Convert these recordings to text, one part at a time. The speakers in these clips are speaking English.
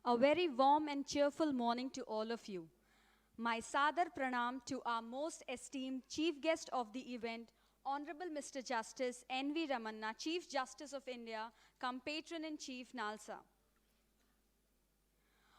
A very warm and cheerful morning to all of you. My Sadar Pranam to our most esteemed chief guest of the event, Honorable Mr. Justice N.V. Ramanna, Chief Justice of India, cum Patron-in-Chief NALSA.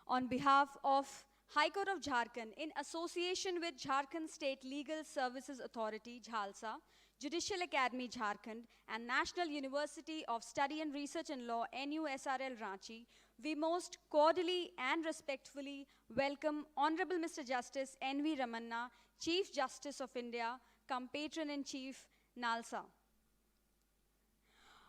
On behalf of High Court of Jharkhand, in association with Jharkhand State Legal Services Authority, JHALSA, Judicial Academy Jharkhand, and National University of Study and Research in Law, NUSRL Ranchi, we most cordially and respectfully welcome Honorable Mr. Justice N.V. Ramanna, Chief Justice of India, cum Patron-in-Chief NALSA.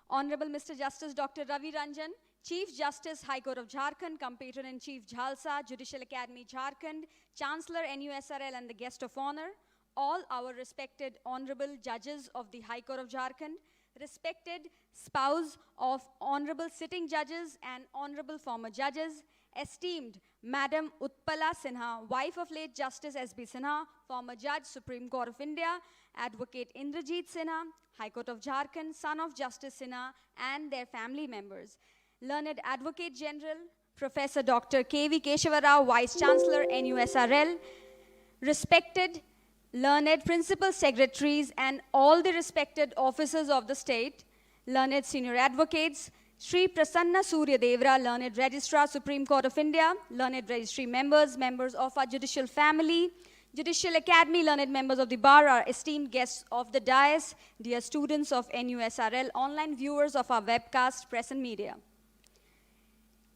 Honorable Mr. Justice Dr. Ravi Ranjan, Chief Justice, High Court of Jharkhand, cum Patron-in-Chief JHALSA, Judicial Academy Jharkhand, Chancellor NUSRL and the guest of honor, all our respected honorable judges of the High Court of Jharkhand, respected spouse of honorable sitting judges and honorable former judges, esteemed Madam Utpala Sinha, wife of late Justice S.B. Sinha, former Judge, Supreme Court of India, Advocate Indrajit Sinha, High Court of Jharkhand, son of Justice Sinha, and their family members. Learned Advocate General, Professor Dr. K.V. Keshavarao, Vice Chancellor, NUSRL, respected learned Principal Secretaries and all the respected officers of the state, learned Senior Advocates, Sri Prasanna Surya Devra, learned Registrar, Supreme Court of India, learned Registry members, members of our judicial family, Judicial Academy, learned members of the bar, our esteemed guests of the dais, dear students of NUSRL, online viewers of our webcast, press and media.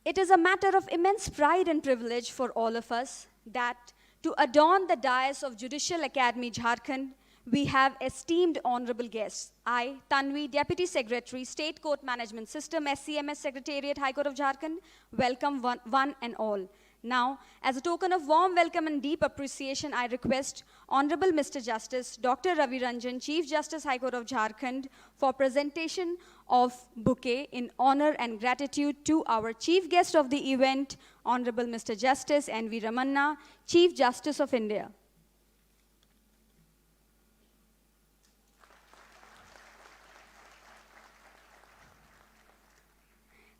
It is a matter of immense pride and privilege for all of us that to adorn the dais of Judicial Academy Jharkhand, we have esteemed honorable guests. I, Tanvi, Deputy Secretary, State Court Management System, SCMS Secretariat, High Court of Jharkhand, welcome one and all. Now, as a token of warm welcome and deep appreciation, I request Honorable Mr. Justice Dr. Ravi Ranjan, Chief Justice, High Court of Jharkhand, for presentation of bouquet in honor and gratitude to our chief guest of the event, Honorable Mr. Justice N.V. Ramanna, Chief Justice of India.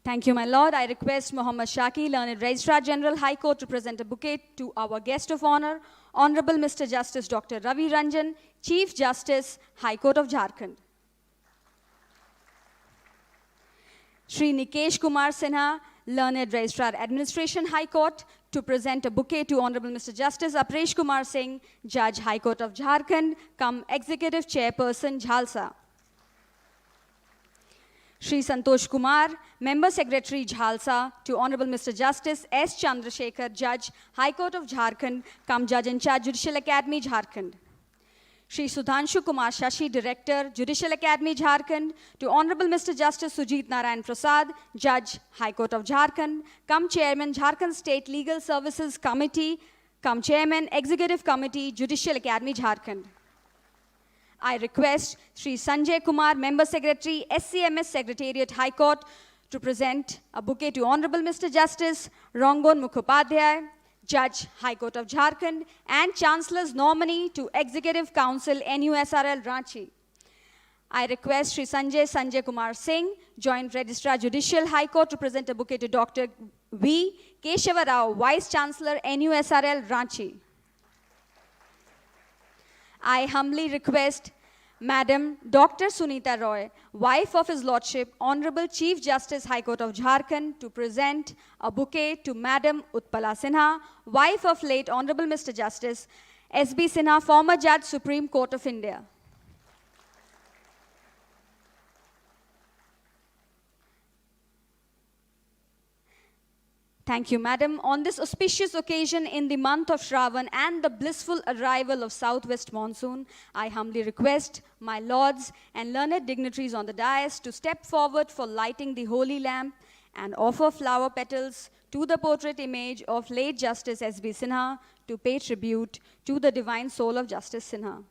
Thank you, my lord. I request Muhammad Shaki, learned Registrar General, High Court, to present a bouquet to our guest of honor, Honorable Mr. Justice Dr. Ravi Ranjan, Chief Justice, High Court of Jharkhand. Shri Nikesh Kumar Sinha, learned Registrar Administration, High Court, to present a bouquet to Honorable Mr. Justice Apresh Kumar Singh, Judge, High Court of Jharkhand, cum Executive Chairperson, JHALSA. Shri Santosh Kumar, Member Secretary, JHALSA, to Honorable Mr. Justice S. Chandrasekhar, Judge, High Court of Jharkhand, cum Judge in Charge, Judicial Academy, Jharkhand. Shri Sudhanshu Kumar Shashi, Director, Judicial Academy, Jharkhand, to Honorable Mr. Justice Sujit Narayan Prasad, Judge, High Court of Jharkhand, cum Chairman, Jharkhand State Legal Services Committee, cum Chairman, Executive Committee, Judicial Academy, Jharkhand. I request Shri Sanjay Kumar, Member Secretary, SCMS Secretariat, High Court, to present a bouquet to Honorable Mr. Justice Rangon Mukhopadhyay, Judge, High Court of Jharkhand, and Chancellor's nominee to Executive Council, NUSRL Ranchi. I request Shri Sanjay Kumar Singh, Joint Registrar Judicial, High Court, to present a bouquet to Dr. V. Keshavarao, Vice Chancellor, NUSRL Ranchi. I humbly request Madam Dr. Sunita Roy, wife of His Lordship, Honorable Chief Justice, High Court of Jharkhand, to present a bouquet to Madam Utpala Sinha, wife of late Honorable Mr. Justice S.B. Sinha, former Judge, Supreme Court of India. Thank you, Madam. On this auspicious occasion in the month of Shravan and the blissful arrival of southwest monsoon, I humbly request my lords and learned dignitaries on the dais to step forward for lighting the holy lamp and offer flower petals to the portrait image of late Justice S.B. Sinha to pay tribute to the divine soul of Justice Sinha.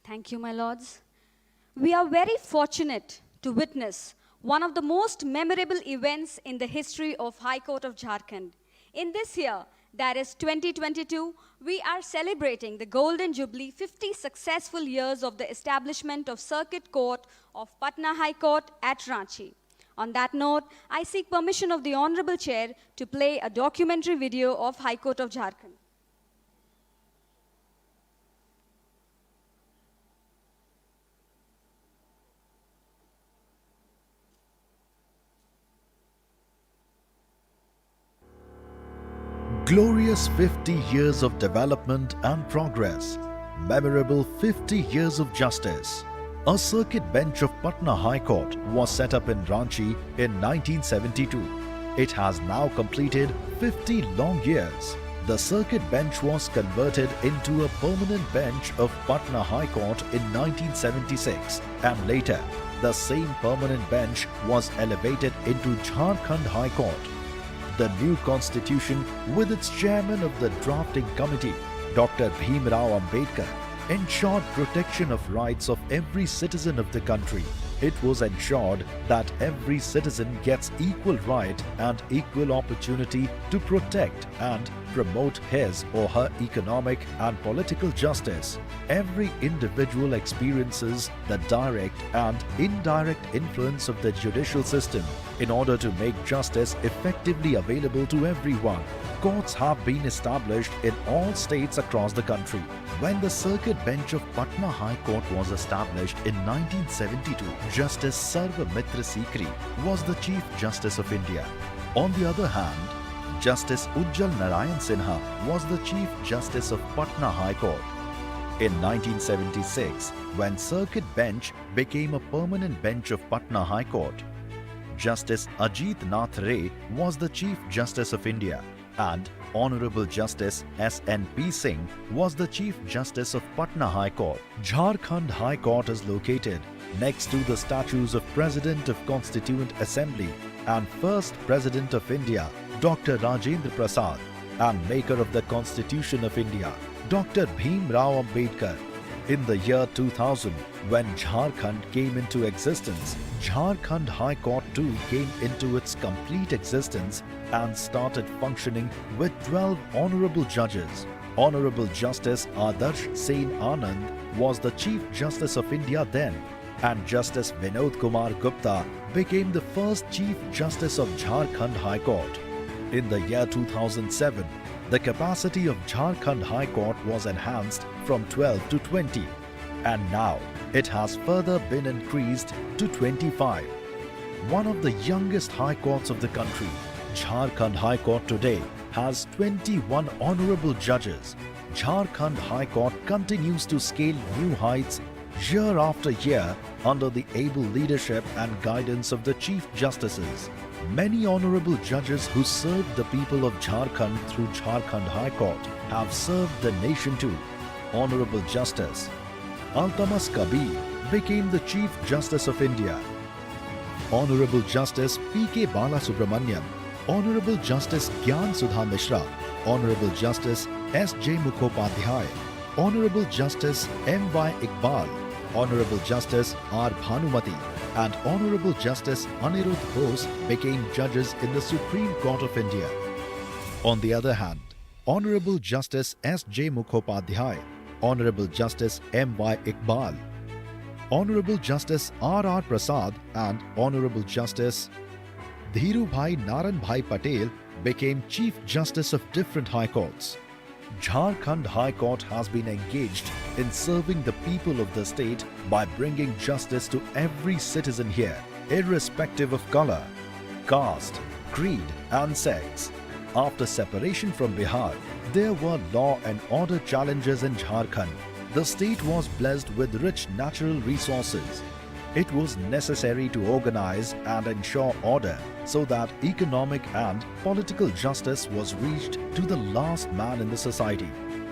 Thank you, my lords. We are very fortunate to witness one of the most memorable events in the history of High Court of Jharkhand. In this year, that is 2022, we are celebrating the Golden Jubilee 50 successful years of the establishment of Circuit Court of Patna High Court at Ranchi. On that note, I seek permission of the Honorable Chair to play a documentary video of High Court of Jharkhand. Glorious 50 years of development and progress. Memorable 50 years of justice. A circuit bench of Patna High Court was set up in Ranchi in 1972. It has now completed 50 long years. The circuit bench was converted into a permanent bench of Patna High Court in 1976, and later the same permanent bench was elevated into Jharkhand High Court. The new constitution, with its chairman of the drafting committee, Dr. Bhim Rao Ambedkar, ensured protection of rights of every citizen of the country. It was ensured that every citizen gets equal right and equal opportunity to protect and promote his or her economic and political justice. Every individual experiences the direct and indirect influence of the judicial system in order to make justice effectively available to everyone. Courts have been established in all states across the country. When the circuit bench of Patna High Court was established in 1972, Justice Sarva Mitra Sikri was the Chief Justice of India. On the other hand, Justice Ujjal Narayan Sinha was the Chief Justice of Patna High Court. In 1976, when Circuit Bench became a permanent bench of Patna High Court, Justice Ajit Nath Ray was the Chief Justice of India, and Honorable Justice S.N.P. Singh was the Chief Justice of Patna High Court. Jharkhand High Court is located next to the statues of President of Constituent Assembly and First President of India, Dr. Rajendra Prasad, and maker of the Constitution of India, Dr. Bhim Rao Ambedkar. In the year 2000, when Jharkhand came into existence, Jharkhand High Court too came into its complete existence and started functioning with 12 honorable judges. Honorable Justice Adarsh Sen Anand was the Chief Justice of India then, and Justice Vinod Kumar Gupta became the first Chief Justice of Jharkhand High Court. In the year 2007, the capacity of Jharkhand High Court was enhanced from 12 to 20, and now it has further been increased to 25. One of the youngest high courts of the country, Jharkhand High Court today has 21 honorable judges. Jharkhand High Court continues to scale new heights year after year under the able leadership and guidance of the Chief Justices. Many honorable judges who served the people of Jharkhand through Jharkhand High Court have served the nation too. Honorable Justice Altamas Kabir became the Chief Justice of India. Honorable Justice P.K. Balasubramaniam, Honorable Justice Gyan Sudha Mishra, Honorable Justice S.J. Mukhopadhyay, Honorable Justice M.Y. Iqbal, Honorable Justice R. Bhanumati, and Honorable Justice Anirudh Bose became judges in the Supreme Court of India. On the other hand, Honorable Justice S.J. Mukhopadhyay, Honorable Justice M.Y. Iqbal, Honorable Justice R.R. Prasad, and Honorable Justice Dhirubhai Naranbhai Patel became Chief Justice of different high courts. Jharkhand High Court has been engaged in serving the people of the state by bringing justice to every citizen here, irrespective of color, caste, creed, and sex. After separation from Bihar, there were law and order challenges in Jharkhand. The state was blessed with rich natural resources. It was necessary to organize and ensure order so that economic and political justice was reached to the last man in the society.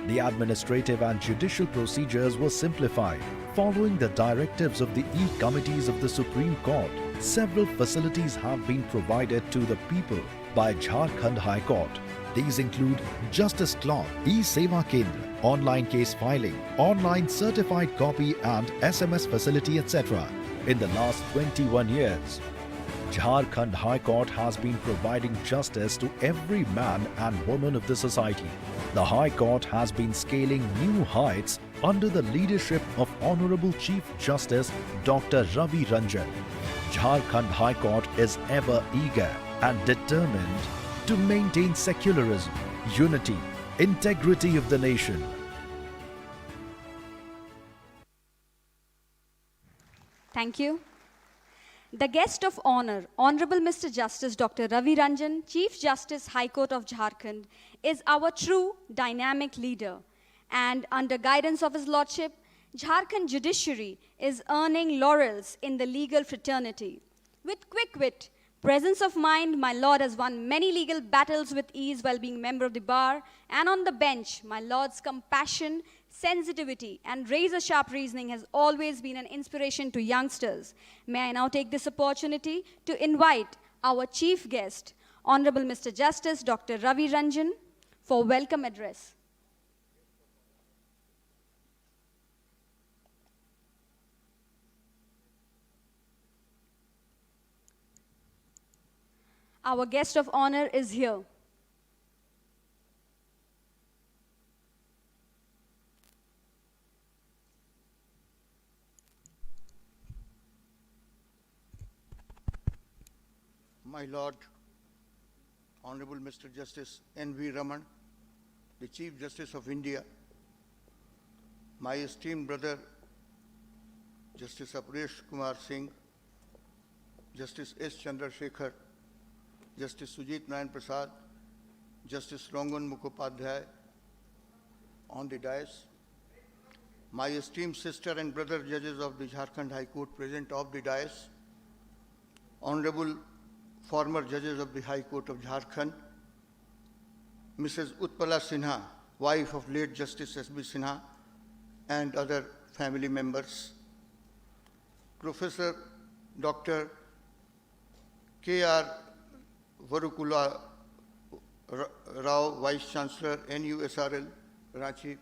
The administrative and judicial procedures were simplified. Following the directives of the E-committees of the Supreme Court, several facilities have been provided to the people by Jharkhand High Court. These include Justice Clock, E-Seva Kendra, online case filing, online certified copy and SMS facility, etc. In the last 21 years, Jharkhand High Court has been providing justice to every man and woman of the society. The High Court has been scaling new heights under the leadership of Honorable Chief Justice Dr. Ravi Ranjan. Jharkhand High Court is ever eager and determined to maintain secularism, unity, integrity of the nation. Thank you. The guest of honor, Honorable Mr. Justice Dr. Ravi Ranjan, Chief Justice High Court of Jharkhand, is our true dynamic leader. And under guidance of his lordship, Jharkhand judiciary is earning laurels in the legal fraternity. With quick wit, presence of mind, my lord has won many legal battles with ease while being member of the bar, and on the bench, my lord's compassion, sensitivity, and razor-sharp reasoning has always been an inspiration to youngsters. May I now take this opportunity to invite our chief guest, Honorable Mr. Justice Dr. Ravi Ranjan, for welcome address. Our guest of honor is here. My Lord, Honorable Mr. Justice N.V. Raman, the Chief Justice of India, my esteemed brother, Justice Aparesh Kumar Singh, Justice S. Chandrasekhar, Justice Sujit Nayan Prasad, Justice Rangan Mukhopadhyay, on the dais, my esteemed sister and brother judges of the Jharkhand High Court present of the dais, Honorable former judges of the High Court of Jharkhand, Mrs. Utpala Sinha, wife of late Justice S.B. Sinha, and other family members, Professor Dr. K.R. Varukula Rao, Vice Chancellor, NUSRL, Ranchi,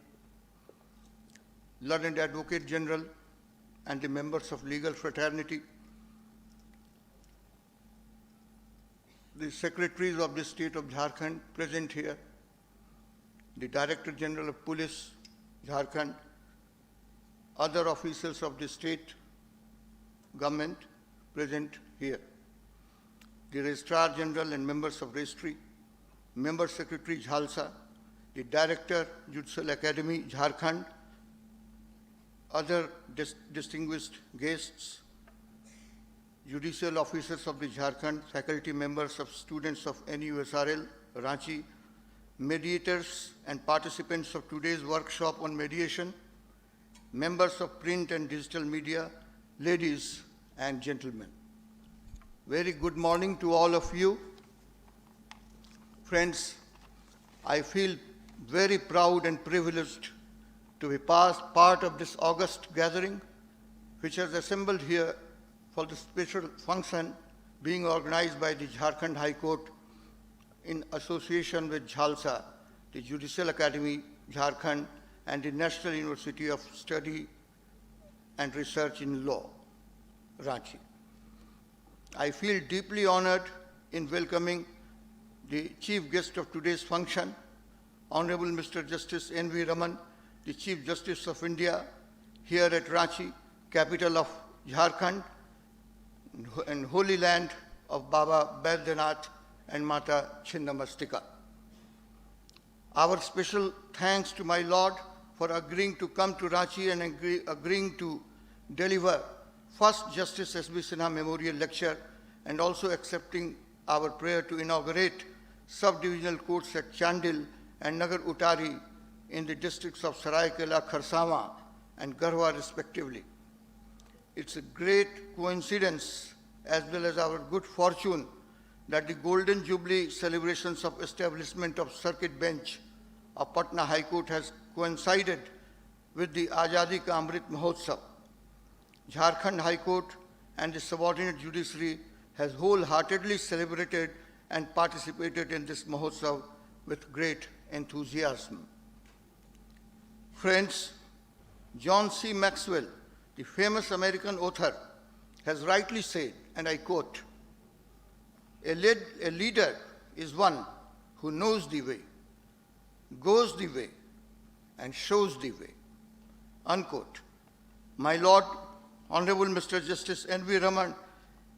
Learned Advocate General, and the members of legal fraternity, the secretaries of the state of Jharkhand present here, the Director General of Police, Jharkhand, other officials of the state government present here, the Registrar General and members of Registry, Member Secretary Jhalsa, the Director, Judicial Academy, Jharkhand, other distinguished guests, judicial officers of the Jharkhand, faculty members of students of NUSRL, Ranchi, mediators and participants of today's workshop on mediation, members of print and digital media, ladies and gentlemen. Very good morning to all of you. Friends, I feel very proud and privileged to be part of this august gathering, which has assembled here for the special function being organized by the Jharkhand High Court in association with Jhalsa, the Judicial Academy, Jharkhand, and the National University of Study and Research in Law, Ranchi. I feel deeply honored in welcoming the chief guest of today's function, Honorable Mr. Justice N.V. Raman, the Chief Justice of India, here at Ranchi, capital of Jharkhand, and holy land of Baba Baidyanath and Mata Chinnamastika. Our special thanks to my Lord for agreeing to come to Ranchi and agreeing to deliver first Justice S.B. Sinha Memorial Lecture, and also accepting our prayer to inaugurate sub-divisional courts at Chandil and Nagar Utari in the districts of Saraikela, Kharsawa, and Garhwa respectively. It's a great coincidence as well as our good fortune that the Golden Jubilee celebrations of establishment of Circuit Bench of Patna High Court has coincided with the Azadi Ka Amrit Mahotsav. Jharkhand High Court and the subordinate judiciary has wholeheartedly celebrated and participated in this Mahotsav with great enthusiasm. Friends, John C. Maxwell, the famous American author, has rightly said, and I quote, a leader is one who knows the way, goes the way, and shows the way, unquote. My Lord, Honorable Mr. Justice N.V. Raman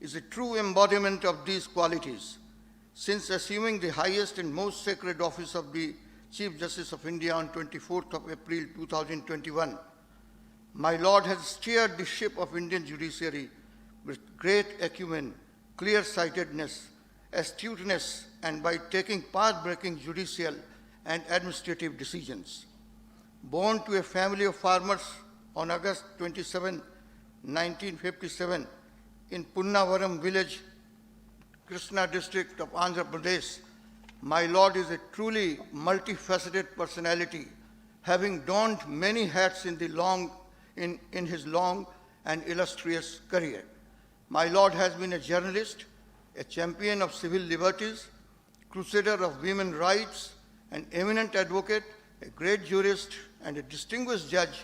is a true embodiment of these qualities. Since assuming the highest and most sacred office of the Chief Justice of India on 24th of April 2021, my Lord has steered the ship of Indian judiciary with great acumen, clear-sightedness, astuteness, and by taking path-breaking judicial and administrative decisions. Born to a family of farmers on August 27, 1957, in Punnavaram village, Krishna district of Andhra Pradesh, my Lord is a truly multifaceted personality, having donned many hats in his long and illustrious career. My Lord has been a journalist, a champion of civil liberties, crusader of women's rights, an eminent advocate, a great jurist, and a distinguished judge,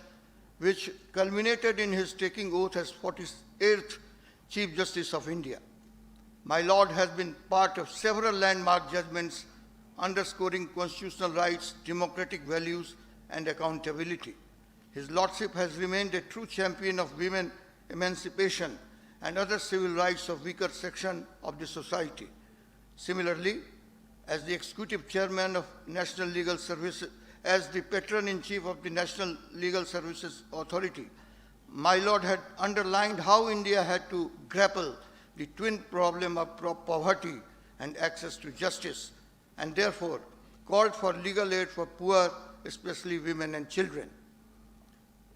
which culminated in his taking oath as 48th Chief Justice of India. My Lord has been part of several landmark judgments underscoring constitutional rights, democratic values, and accountability. His Lordship has remained a true champion of women emancipation and other civil rights of weaker section of the society. Similarly, as the Executive Chairman of National Legal Services, as the Patron-in-Chief of the National Legal Services Authority, my Lord had underlined how India had to grapple the twin problem of poverty and access to justice, and therefore called for legal aid for poor, especially women and children.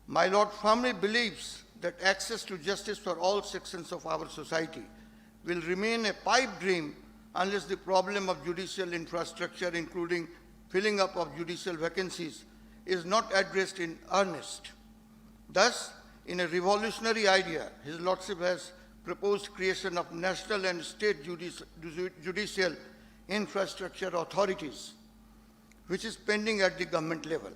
My Lord firmly believes that access to justice for all sections of our society will remain a pipe dream unless the problem of judicial infrastructure, including filling up of judicial vacancies, is not addressed in earnest. Thus, in a revolutionary idea, His Lordship has proposed creation of national and state judicial infrastructure authorities, which is pending at the government level.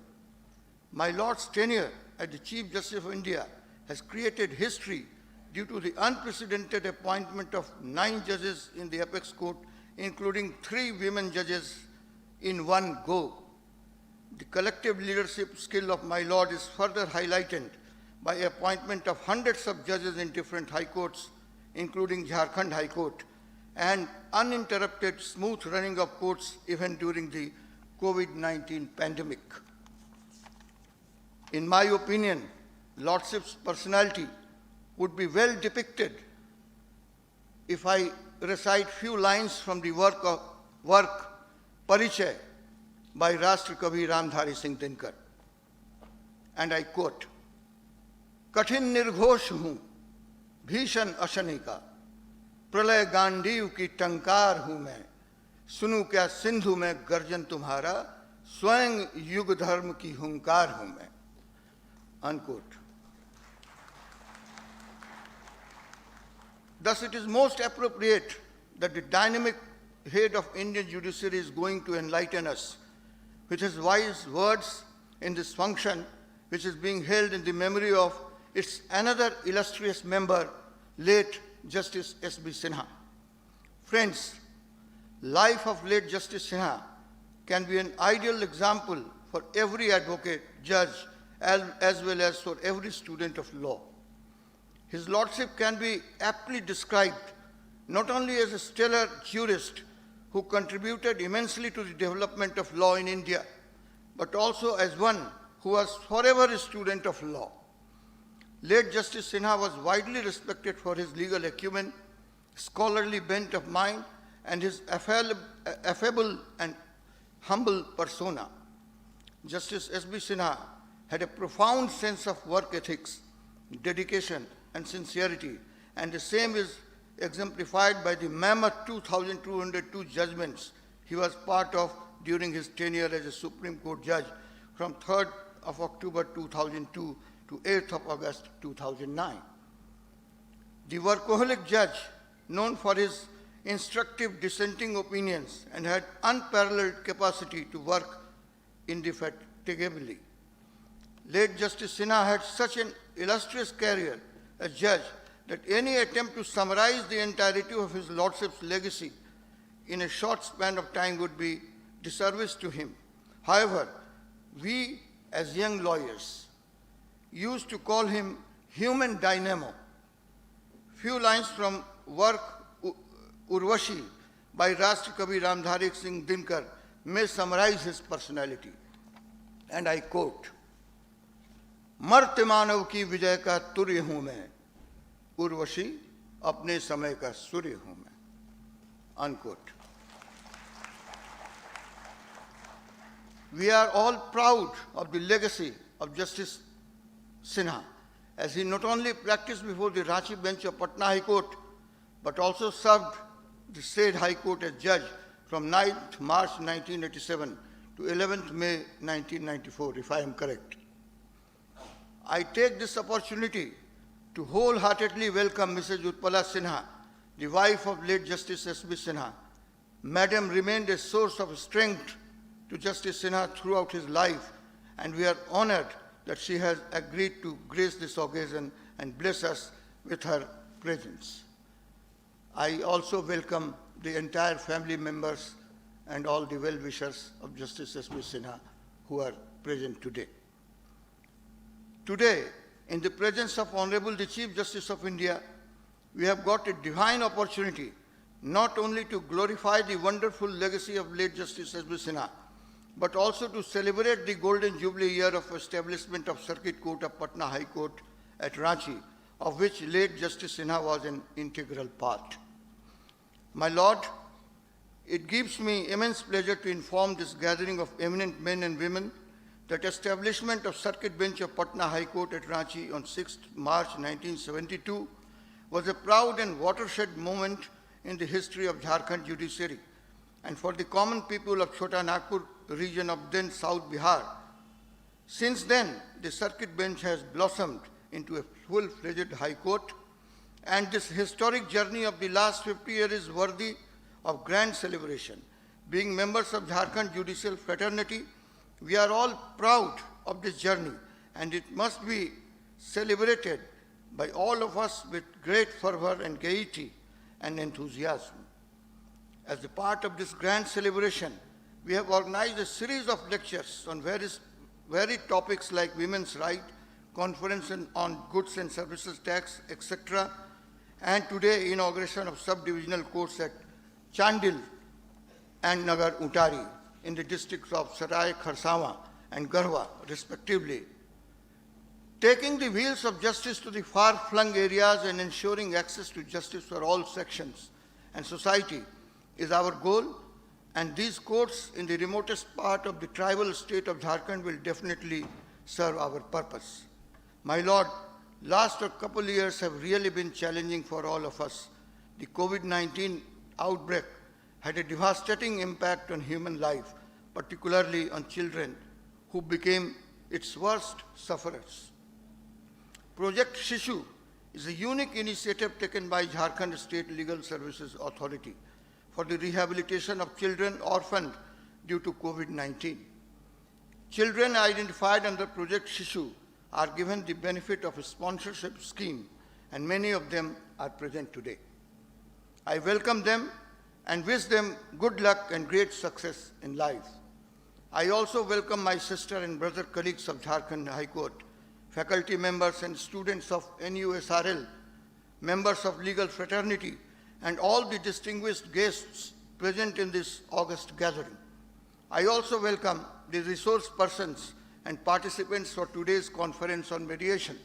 My Lord's tenure as the Chief Justice of India has created history due to the unprecedented appointment of 9 judges in the apex court, including 3 women judges in one go. The collective leadership skill of my Lord is further highlighted by appointment of hundreds of judges in different high courts, including Jharkhand High Court, and uninterrupted smooth running of courts even during the COVID-19 pandemic. In my opinion, Lordship's personality would be well depicted if I recite few lines from the work Parichay by Rashtra Kavi Ramdhari Singh Dinkar. And I quote, कठिन निर्घोष हूं भीषण अशनि का प्रलय गांडीव की टंकार हूं मैं सुनूं क्या सिंधु में गर्जन तुम्हारा स्वयं युग धर्म की हुंकार हूं मैं unquote. Thus it is most appropriate that the dynamic head of Indian judiciary is going to enlighten us with his wise words in this function, which is being held in the memory of its another illustrious member, late Justice S.B. Sinha. Friends, life of late Justice Sinha can be an ideal example for every advocate, judge, as well as for every student of law. His Lordship can be aptly described not only as a stellar jurist who contributed immensely to the development of law in India, but also as one who was forever a student of law. Late Justice Sinha was widely respected for his legal acumen, scholarly bent of mind, and his affable and humble persona. Justice S.B. Sinha had a profound sense of work ethics, dedication, and sincerity, and the same is exemplified by the mammoth 2,202 judgments he was part of during his tenure as a Supreme Court judge from 3rd of October 2002 to 8th of August 2009. The workaholic judge, known for his instructive dissenting opinions, and had unparalleled capacity to work indefatigably. Late Justice Sinha had such an illustrious career as judge that any attempt to summarize the entirety of his lordship's legacy in a short span of time would be disservice to him. However, we as young lawyers used to call him human dynamo. Few lines from work Urvashi by Rashtra Kavi Ramdhari Singh Dinkar may summarize his personality. And I quote, मर्त्य मानव की विजय का तुर्य हूं मैं, उर्वशी अपने समय का सूर्य हूं मैं. Unquote. We are all proud of the legacy of Justice Sinha, as he not only practiced before the Ranchi bench of Patna High Court, but also served the said High Court as judge from 9th March 1987 to 11th May 1994, if I am correct. I take this opportunity to wholeheartedly welcome Mrs. Utpala Sinha, the wife of late Justice S.B. Sinha. Madam remained a source of strength to Justice Sinha throughout his life, and we are honored that she has agreed to grace this occasion and bless us with her presence. I also welcome the entire family members and all the well-wishers of Justice S.B. Sinha who are present today. Today, in the presence of Honorable the Chief Justice of India, we have got a divine opportunity not only to glorify the wonderful legacy of late Justice S.B. Sinha, but also to celebrate the Golden Jubilee year of establishment of Circuit Court of Patna High Court at Ranchi, of which late Justice Sinha was an integral part. My Lord, it gives me immense pleasure to inform this gathering of eminent men and women that establishment of Circuit Bench of Patna High Court at Ranchi on 6th March 1972 was a proud and watershed moment in the history of Jharkhand judiciary and for the common people of Chota Nagpur region of then South Bihar. Since then, the Circuit Bench has blossomed into a full-fledged High Court, and this historic journey of the last 50 years is worthy of grand celebration. Being members of Jharkhand judicial fraternity, we are all proud of this journey, and it must be celebrated by all of us with great fervor and gaiety and enthusiasm. As a part of this grand celebration, we have organized a series of lectures on varied topics like women's rights, conference on goods and services tax, etc., and today inauguration of sub-divisional courts at Chandil and Nagar Utari in the districts of Sarai, Kharsawa and Garhwa, respectively. Taking the wheels of justice to the far-flung areas and ensuring access to justice for all sections and society is our goal, and these courts in the remotest part of the tribal state of Jharkhand will definitely serve our purpose. My Lord, last couple of years have really been challenging for all of us. The COVID-19 outbreak had a devastating impact on human life, particularly on children, who became its worst sufferers. Project Shishu is a unique initiative taken by Jharkhand State Legal Services Authority for the rehabilitation of children orphaned due to COVID-19. Children identified under Project Shishu are given the benefit of a sponsorship scheme, and many of them are present today. I welcome them and wish them good luck and great success in life. I also welcome my sister and brother colleagues of Jharkhand High Court, faculty members and students of NUSRL, members of legal fraternity, and all the distinguished guests present in this august gathering. I also welcome the resource persons and participants for today's conference on mediation.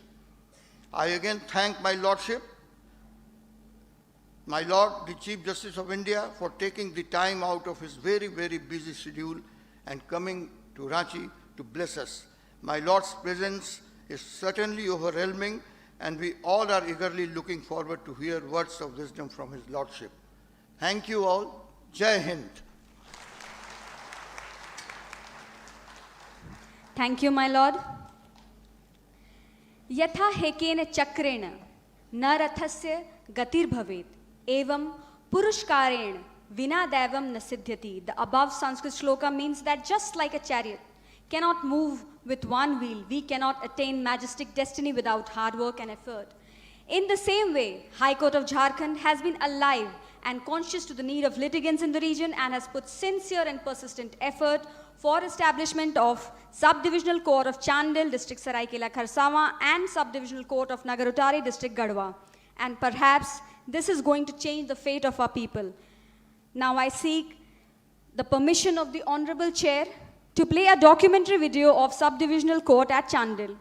I again thank my Lordship, my Lord, the Chief Justice of India, for taking the time out of his very, very busy schedule and coming to Ranchi to bless us. My Lord's presence is certainly overwhelming, and we all are eagerly looking forward to hear words of wisdom from his Lordship. Thank you all. Jai Hind. Thank you, my Lord. यथा हेकेन चक्रेण न रथस्य गतिर्भवेत् एवं Purushkaren vina devam na siddhyati. The above Sanskrit shloka means that just like a chariot cannot move with one wheel, we cannot attain majestic destiny without hard work and effort. In the same way, High Court of Jharkhand has been alive and conscious to the need of litigants in the region and has put sincere and persistent effort for establishment of Subdivisional Court of Chandil, District Saraikela Kharsawa, and Subdivisional Court of Nagarutari, District Garhwa. And perhaps this is going to change the fate of our people. Now I seek the permission of the Honorable Chair to play a documentary video of Subdivisional Court at Chandil.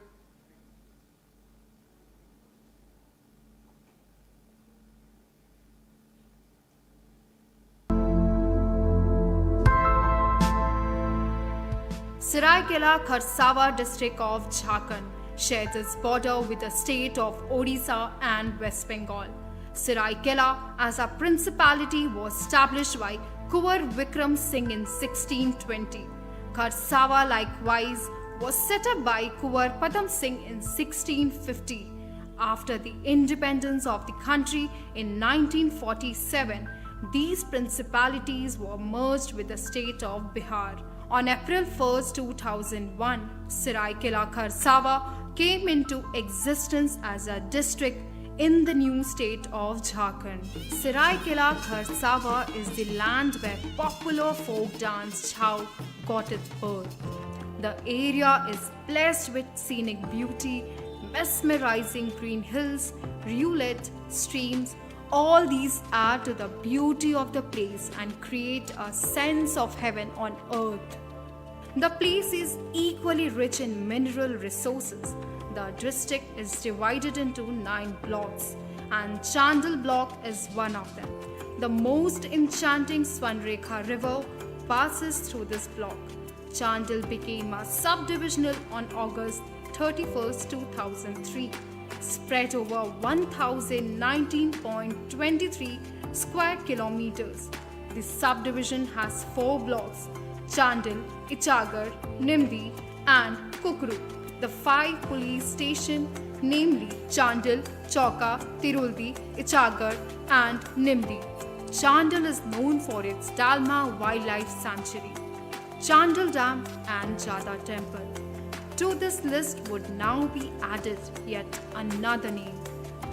Saraikela Kharsawa district of Jharkhand shares its border with the state of Odisha and West Bengal. Saraikela as a principality was established by Kunwar Vikram Singh in 1620. Kharsawa likewise was set up by Kunwar Padam Singh in 1650. After the independence of the country in 1947, these principalities were merged with the state of Bihar. On April 1, 2001, Saraikela Kharsawa came into existence as a district in the new state of Jharkhand. Saraikela Kharsawa is the land where popular folk dance Chhau got its birth. The area is blessed with scenic beauty, mesmerizing green hills, rivulet, streams. All these add to the beauty of the place and create a sense of heaven on earth. The place is equally rich in mineral resources. The district is divided into 9 blocks, and Chandil block is one of them. The most enchanting Swarnrekha river passes through this block. Chandil became a subdivisional on August 31, 2003, spread over 1019.23 square kilometers. The subdivision has 4 blocks: Chandil, Ichagar, Nimdi, and Kukru. The 5 police stations, namely Chandil, Chauka, Tiruldi, Ichagar, and Nimdi. Chandil is known for its Dalma Wildlife Sanctuary, Chandil Dam, and Jada Temple. To this list would now be added yet another name: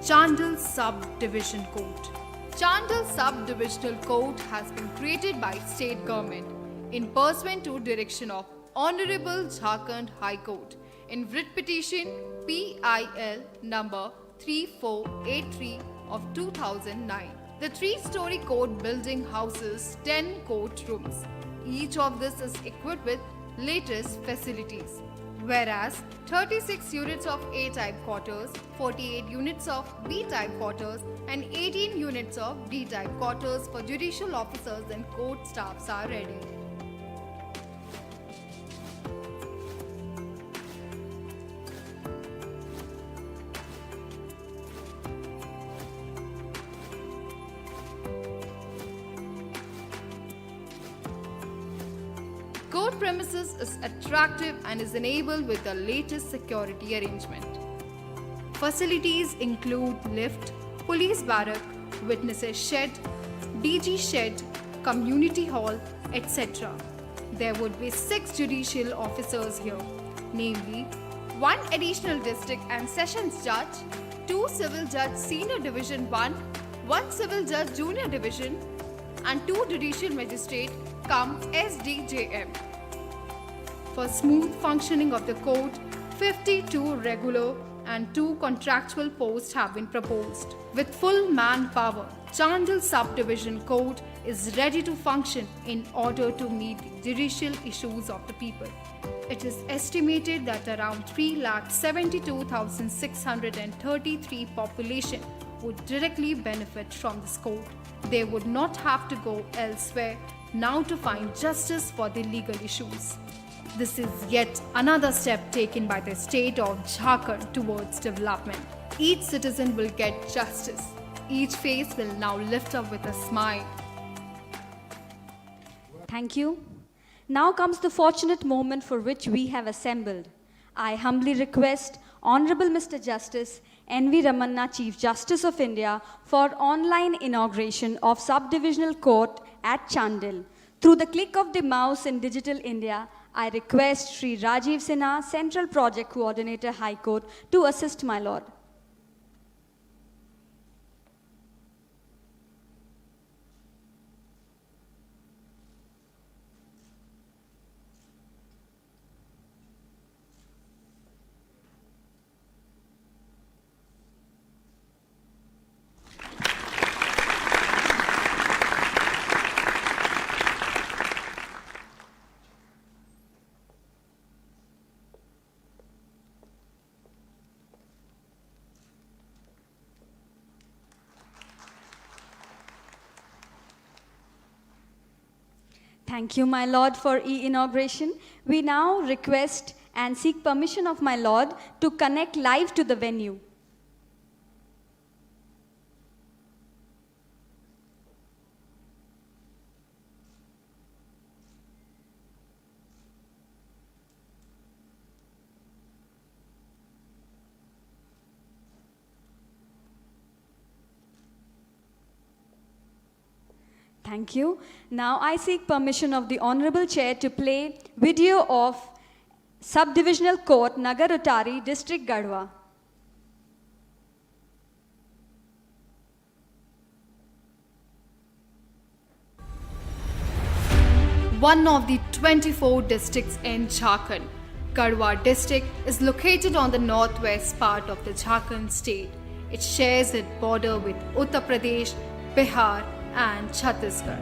Chandil Subdivision Court. Chandil Subdivisional Court has been created by state government in pursuant to direction of Honorable Jharkhand High Court in writ petition PIL number 3483 of 2009. The 3-story court building houses 10 court rooms. Each of this is equipped with latest facilities, whereas 36 units of A-type quarters, 48 units of B-type quarters, and 18 units of D-type quarters for judicial officers and court staffs are ready. Court premises is attractive and is enabled with the latest security arrangement. Facilities include lift, police barrack, witnesses shed, DG shed, community hall, etc. There would be 6 judicial officers here, namely 1 additional district and sessions judge, 2 civil judge senior division 1, 1 civil judge junior division, and 2 judicial magistrate cum SDJM. For smooth functioning of the court, 52 regular and 2 contractual posts have been proposed. With full manpower, Chandil Subdivision Court is ready to function in order to meet the judicial issues of the people. It is estimated that around 3,72,633 population would directly benefit from this court. They would not have to go elsewhere now to find justice for their legal issues. This is yet another step taken by the state of Jharkhand towards development. Each citizen will get justice. Each face will now lift up with a smile. Thank you. Now comes the fortunate moment for which we have assembled. I humbly request Honorable Mr. Justice N.V. Ramanna, Chief Justice of India, for online inauguration of Subdivisional Court at Chandil. Through the click of the mouse in Digital India, I request Sri Rajiv Sinha, Central Project Coordinator, High Court, to assist my Lord. Thank you, my Lord, for e-inauguration. We now request and seek permission of my Lord to connect live to the venue. Thank you. Now I seek permission of the Honorable Chair to play video of Subdivisional Court, Nagar Utari, District Garhwa. One of the 24 districts in Jharkhand, Garhwa district is located on the northwest part of the Jharkhand state. It shares its border with Uttar Pradesh, Bihar, and Chhattisgarh.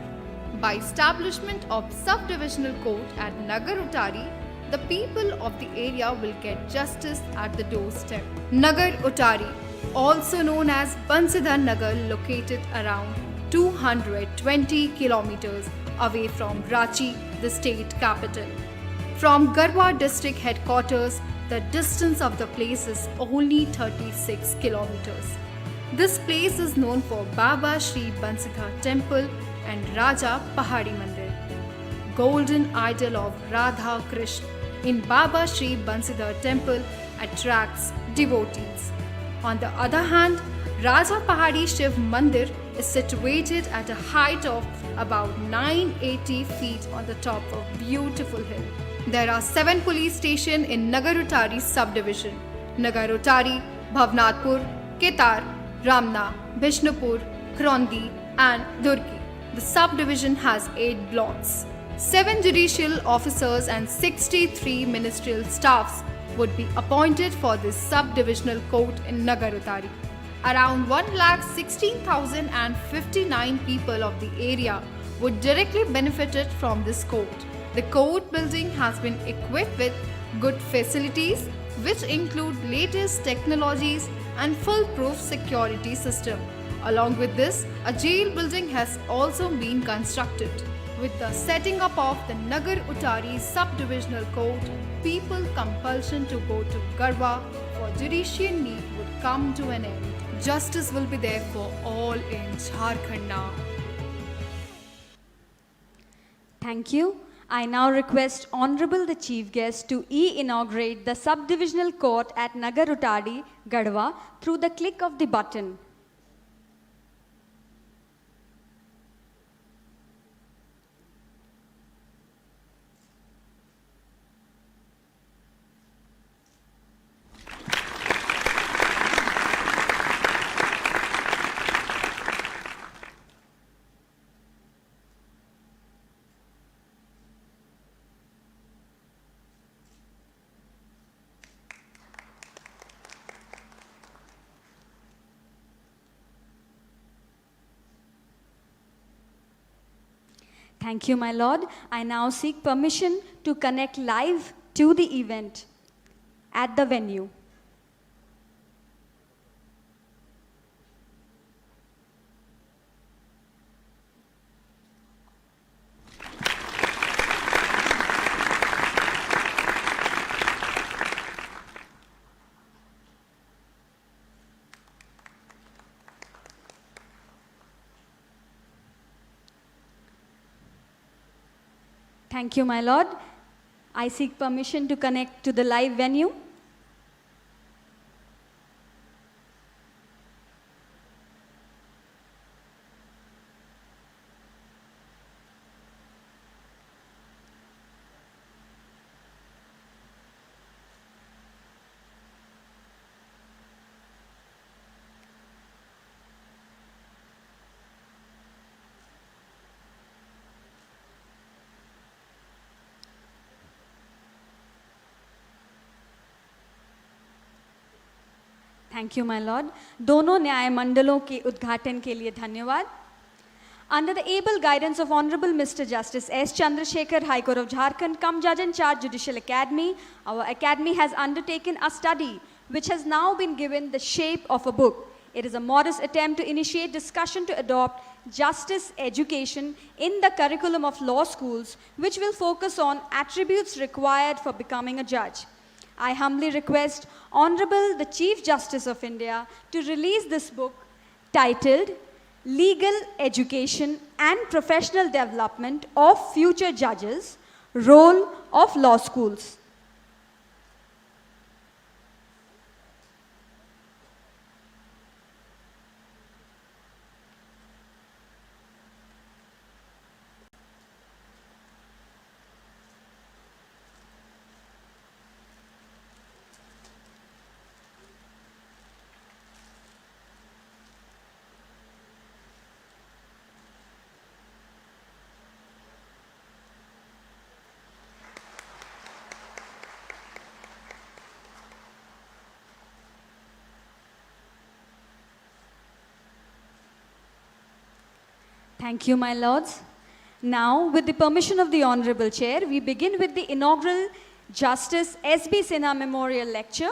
By establishment of subdivisional court at Nagar Utari, the people of the area will get justice at the doorstep. Nagar Utari, also known as Bansidhar Nagar, located around 220 kilometers away from Ranchi, the state capital. From Garhwa district headquarters, the distance of the place is only 36 kilometers. This place is known for Baba Shri Bansidhar Temple and Raja Pahadi Mandir. Golden idol of Radha Krishna in Baba Shri Bansidhar Temple attracts devotees. On the other hand, Raja Pahadi Shiv Mandir is situated at a height of about 980 feet on the top of beautiful hill. There are 7 police stations in Nagar Utari subdivision: Nagar Utari, Bhavnatpur, Ketar, Ramna, Bishnupur, Krondi, and Durki. The subdivision has 8 blocks. 7 judicial officers and 63 ministerial staffs would be appointed for this subdivisional court in Nagar Utari. Around 1,16,059 people of the area would directly benefit from this court. The court building has been equipped with good facilities, which include latest technologies and foolproof security system. Along with this, a jail building has also been constructed. With the setting up of the Nagar Utari subdivisional court, people compulsion to go to Garhwa for judicial need would come to an end. Justice will be there for all in Jharkhand now. Thank you. I now request Honorable the Chief Guest to inaugurate the Subdivisional Court at Nagar Utari, Garhwa, through the click of the button. Thank you, my Lord. I now seek permission to connect live to the event at the venue. Thank you, my Lord. I seek permission to connect to the live venue. Thank you, my lord. दोनों न्याय मंडलों के उद्घाटन के लिए धन्यवाद. Under the able guidance of Honorable Mr. Justice S. Chandrasekhar, High Court of Jharkhand, come Judge in Charge Judicial Academy, our academy has undertaken a study which has now been given the shape of a book. It is a modest attempt to initiate discussion to adopt justice education in the curriculum of law schools, which will focus on attributes required for becoming a judge. I humbly request Honorable the Chief Justice of India to release this book titled Legal Education and Professional Development of Future Judges, Role of Law Schools. Thank you, my lords. Now, with the permission of the Honorable Chair, we begin with the inaugural Justice S.B. Sinha Memorial Lecture.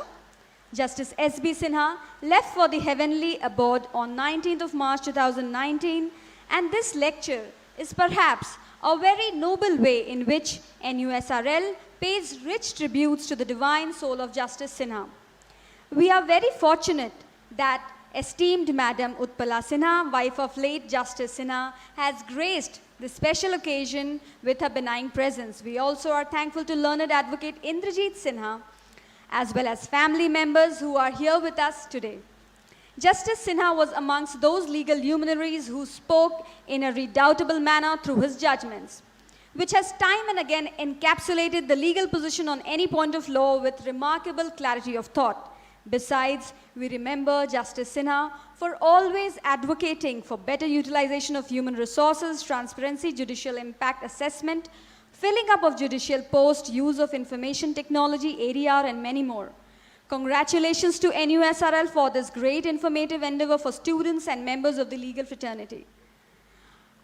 Justice S.B. Sinha left for the heavenly abode on 19th of March 2019, and this lecture is perhaps a very noble way in which NUSRL pays rich tributes to the divine soul of Justice Sinha. We are very fortunate that esteemed Madam Utpala Sinha, wife of late Justice Sinha, has graced this special occasion with her benign presence. We also are thankful to learned advocate Indrajit Sinha, as well as family members who are here with us today. Justice Sinha was amongst those legal luminaries who spoke in a redoubtable manner through his judgments, which has time and again encapsulated the legal position on any point of law with remarkable clarity of thought. Besides, we remember Justice Sinha for always advocating for better utilization of human resources, transparency, judicial impact assessment, filling up of judicial posts, use of information technology, ADR, and many more. Congratulations to NUSRL for this great informative endeavor for students and members of the legal fraternity.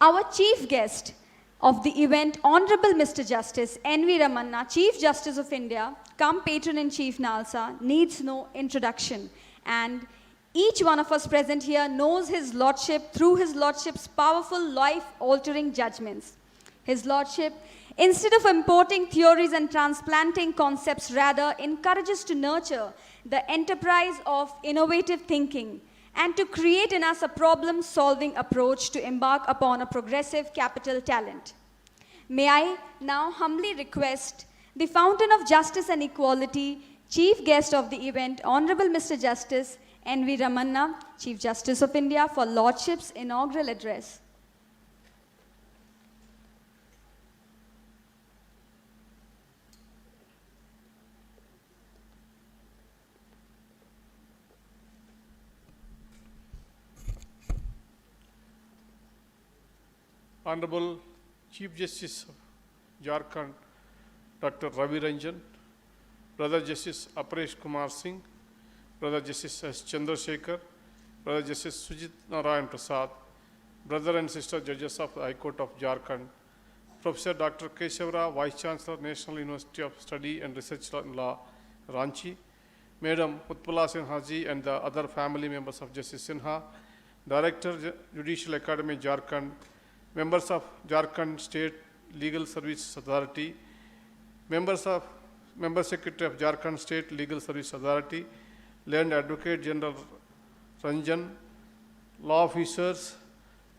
Our chief guest of the event, Honorable Mr. Justice N.V. Ramanna, Chief Justice of India, come Patron-in-Chief NALSA, needs no introduction. And each one of us present here knows his Lordship through his Lordship's powerful life-altering judgments. His Lordship, instead of importing theories and transplanting concepts, rather encourages to nurture the enterprise of innovative thinking and to create in us a problem-solving approach to embark upon a progressive capital talent. May I now humbly request the Fountain of Justice and Equality, Chief Guest of the event, Honorable Mr. Justice N.V. Ramanna, Chief Justice of India, for Lordship's inaugural address. Honorable Chief Justice of Jharkhand, Dr. Ravi Ranjan, Brother Justice Aparesh Kumar Singh, Brother Justice S. Chandrasekhar, Brother Justice Sujit Narayan Prasad, Brother and Sister Judges of the High Court of Jharkhand, Professor Dr. Keshavara, Vice Chancellor, National University of Study and Research Law, Ranchi, Madam Utpala Sinha ji and the other family members of Justice Sinha, Director, Judicial Academy, Jharkhand, members of Jharkhand State Legal Service Authority, Member Secretary of Jharkhand State Legal Service Authority, Land Advocate General Ranjan, law officers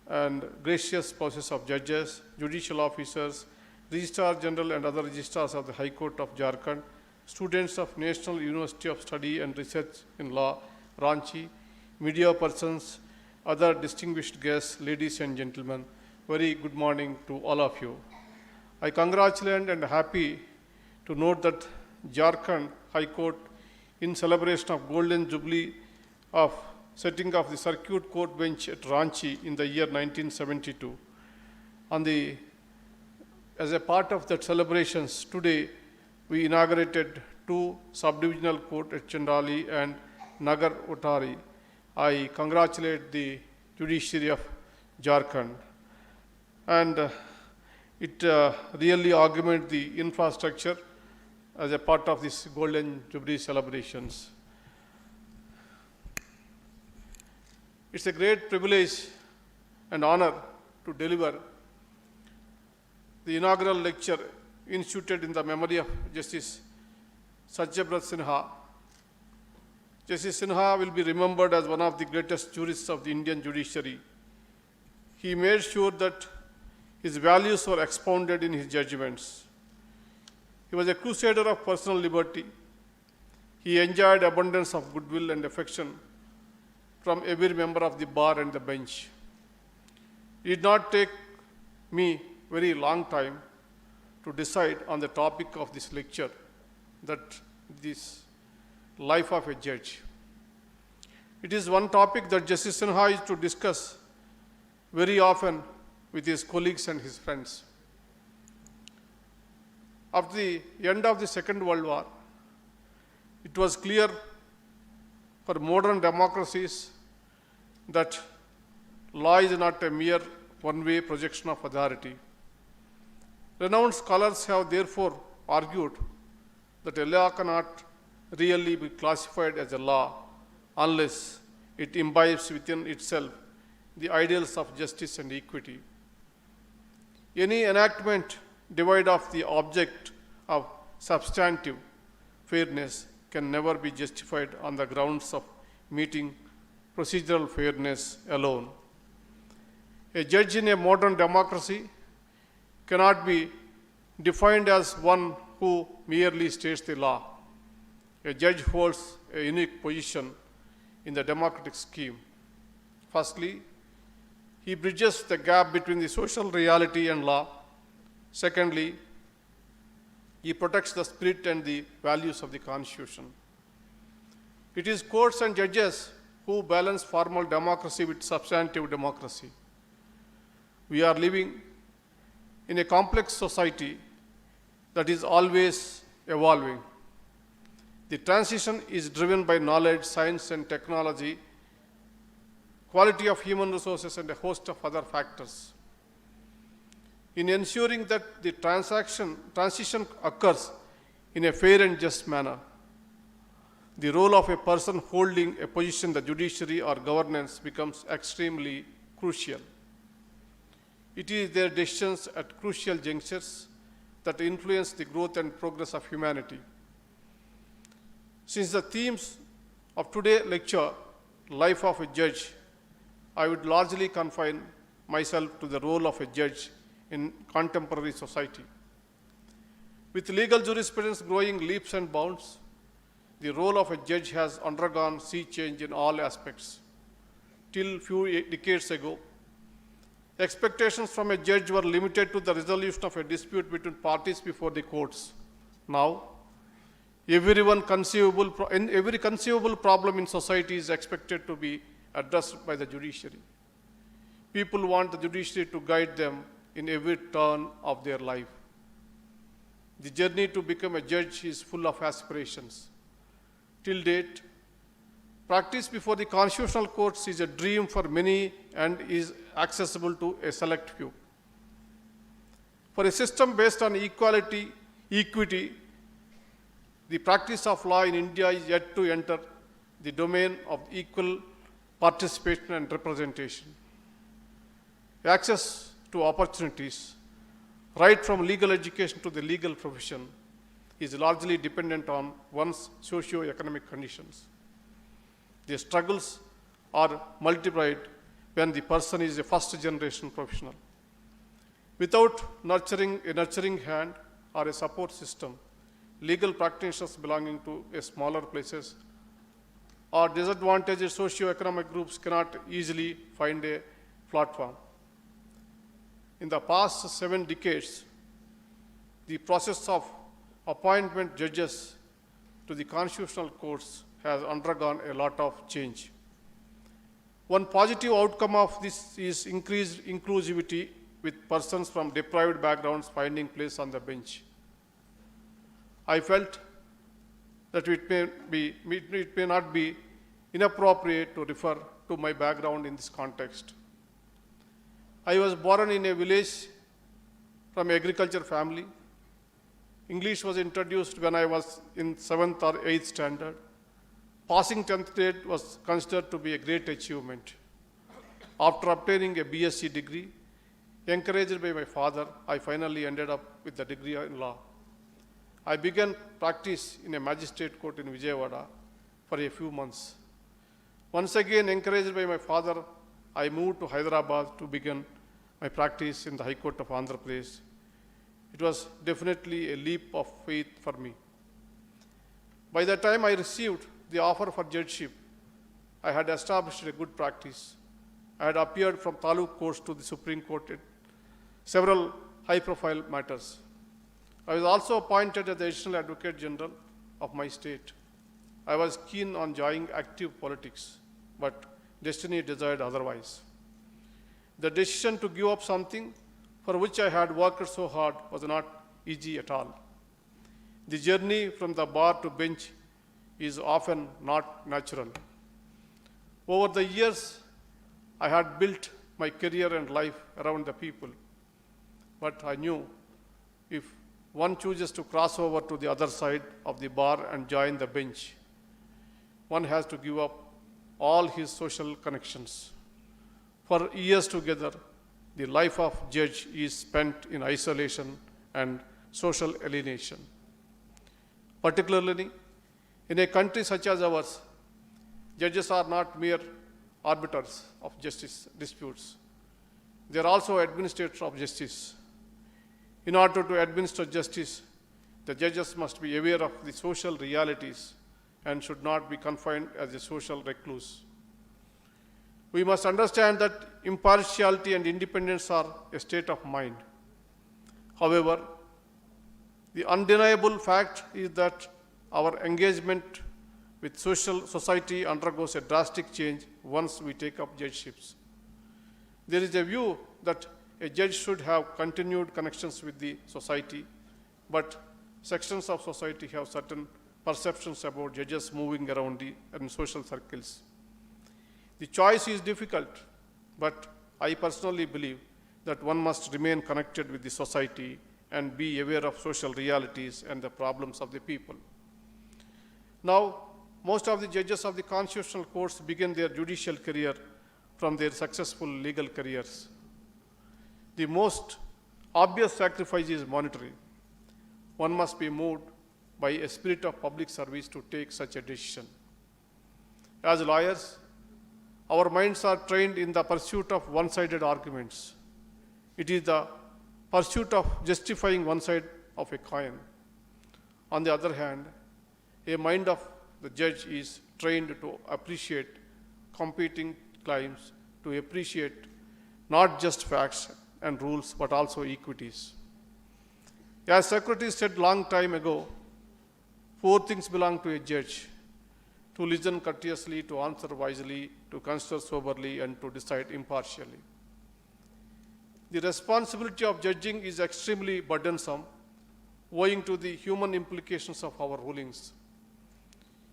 and gracious spouses of judges, judicial officers, Registrar General and other registrars of the High Court of Jharkhand, students of National University of Study and Research in Law, Ranchi, media persons, other distinguished guests, ladies and gentlemen, very good morning to all of you. I congratulate and happy to note that Jharkhand High Court, in celebration of Golden Jubilee of setting of the Circuit Court Bench at Ranchi in the year 1972. As a part of that celebrations, today we inaugurated 2 subdivisional court at Chandali and Nagar Utari, I congratulate the judiciary of Jharkhand. And it really augments the infrastructure as a part of this Golden Jubilee celebrations. It's a great privilege and honor to deliver the inaugural lecture instituted in the memory of Justice Satyabrat Sinha. Justice Sinha will be remembered as one of the greatest jurists of the Indian judiciary. He made sure that his values were expounded in his judgments. He was a crusader of personal liberty. He enjoyed abundance of goodwill and affection from every member of the bar and the bench. It did not take me very long time to decide on the topic of this lecture, that this life of a judge. It is one topic that Justice Sinha is to discuss very often with his colleagues and his friends. After the end of the Second World War, it was clear for modern democracies that law is not a mere one-way projection of authority. Renowned scholars have therefore argued that a law cannot really be classified as a law unless it imbibes within itself the ideals of justice and equity. Any enactment devoid of the object of substantive fairness can never be justified on the grounds of meeting procedural fairness alone. A judge in a modern democracy cannot be defined as one who merely states the law. A judge holds a unique position in the democratic scheme. Firstly, he bridges the gap between the social reality and law. Secondly, he protects the spirit and the values of the Constitution. It is courts and judges who balance formal democracy with substantive democracy. We are living in a complex society that is always evolving. The transition is driven by knowledge, science, and technology, quality of human resources, and a host of other factors. In ensuring that the transition occurs in a fair and just manner, the role of a person holding a position in the judiciary or governance becomes extremely crucial. It is their decisions at crucial junctures that influence the growth and progress of humanity. Since the themes of today's lecture, life of a judge, I would largely confine myself to the role of a judge in contemporary society. With legal jurisprudence growing leaps and bounds, the role of a judge has undergone sea change in all aspects. Till few decades ago, expectations from a judge were limited to the resolution of a dispute between parties before the courts. Now, every conceivable problem in society is expected to be addressed by the judiciary. People want the judiciary to guide them in every turn of their life. The journey to become a judge is full of aspirations. Till date, practice before the constitutional courts is a dream for many and is accessible to a select few. For a system based on equity, the practice of law in India is yet to enter the domain of equal participation and representation. Access to opportunities, right from legal education to the legal profession, is largely dependent on one's socio-economic conditions. The struggles are multiplied when the person is a first-generation professional. Without a nurturing hand or a support system, legal practitioners belonging to smaller places or disadvantaged socio-economic groups cannot easily find a platform. In the past 7 decades, the process of appointment judges to the constitutional courts has undergone a lot of change. One positive outcome of this is increased inclusivity, with persons from deprived backgrounds finding place on the bench. I felt that it may not be inappropriate to refer to my background in this context. I was born in a village from agriculture family. English was introduced when I was in 7th or 8th standard. Passing 10th grade was considered to be a great achievement. After obtaining a BSc degree, encouraged by my father, I finally ended up with the degree in law. I began practice in a magistrate court in Vijayawada for a few months. Once again, encouraged by my father, I moved to Hyderabad to begin my practice in the High Court of Andhra Pradesh. It was definitely a leap of faith for me. By the time I received the offer for judgeship, I had established a good practice. I had appeared from Taluk courts to the Supreme Court in several high-profile matters. I was also appointed as the Additional Advocate General of my state. I was keen on joining active politics, but destiny desired otherwise. The decision to give up something for which I had worked so hard was not easy at all. The journey from the bar to bench is often not natural. Over the years, I had built my career and life around the people, but I knew if one chooses to cross over to the other side of the bar and join the bench, one has to give up all his social connections. For years together, the life of judge is spent in isolation and social alienation. Particularly in a country such as ours, judges are not mere arbiters of justice disputes. They are also administrators of justice. In order to administer justice, the judges must be aware of the social realities and should not be confined as a social recluse. We must understand that impartiality and independence are a state of mind. However, the undeniable fact is that our engagement with society undergoes a drastic change once we take up judgeships. There is a view that a judge should have continued connections with the society, but sections of society have certain perceptions about judges moving around in social circles. The choice is difficult, but I personally believe that one must remain connected with the society and be aware of social realities and the problems of the people. Now, most of the judges of the constitutional courts begin their judicial career from their successful legal careers. The most obvious sacrifice is monetary. One must be moved by a spirit of public service to take such a decision. As lawyers, our minds are trained in the pursuit of one-sided arguments. It is the pursuit of justifying one side of a coin. On the other hand, a mind of the judge is trained to appreciate competing claims, to appreciate not just facts and rules, but also equities. As Socrates said long time ago, 4 things belong to a judge: to listen courteously, to answer wisely, to consider soberly, and to decide impartially. The responsibility of judging is extremely burdensome, owing to the human implications of our rulings.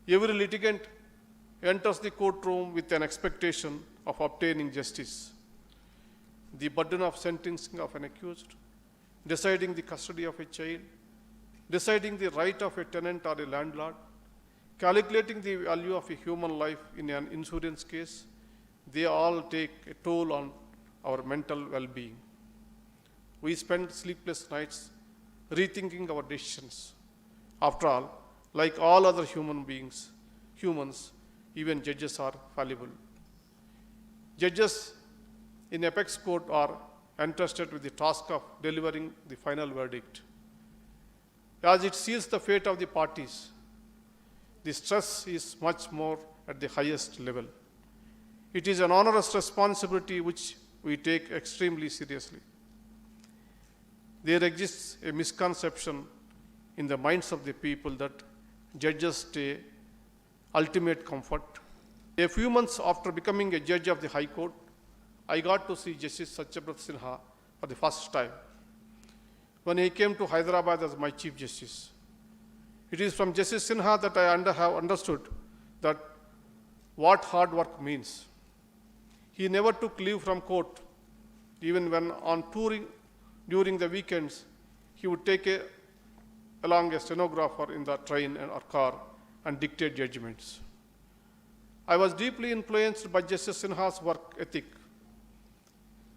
Every litigant enters the courtroom with an expectation of obtaining justice. The burden of sentencing of an accused, deciding the custody of a child, deciding the right of a tenant or a landlord, calculating the value of a human life in an insurance case, they all take a toll on our mental well-being. We spend sleepless nights rethinking our decisions. After all, like all other humans, even judges are fallible. Judges in apex court are entrusted with the task of delivering the final verdict. As it seals the fate of the parties, the stress is much more at the highest level. It is an onerous responsibility which we take extremely seriously. There exists a misconception in the minds of the people that judges stay ultimate comfort. A few months after becoming a judge of the High Court, I got to see Justice Satyabrat Sinha for the first time when he came to Hyderabad as my Chief Justice. It is from Justice Sinha that I have understood that what hard work means. He never took leave from court. Even when on touring during the weekends, he would take along a stenographer in the train or car and dictate judgments. I was deeply influenced by Justice Sinha's work ethic.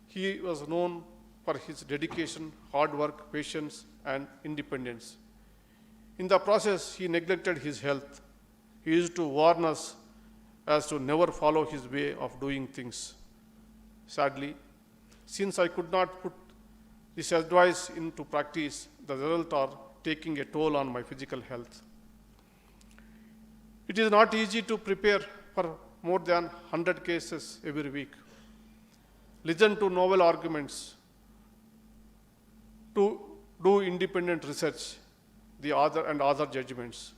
He was known for his dedication, hard work, patience, and independence. In the process, he neglected his health. He used to warn us as to never follow his way of doing things. Sadly, since I could not put this advice into practice, the results are taking a toll on my physical health. It is not easy to prepare for more than 100 cases every week, listen to novel arguments, to do independent research, other judgments,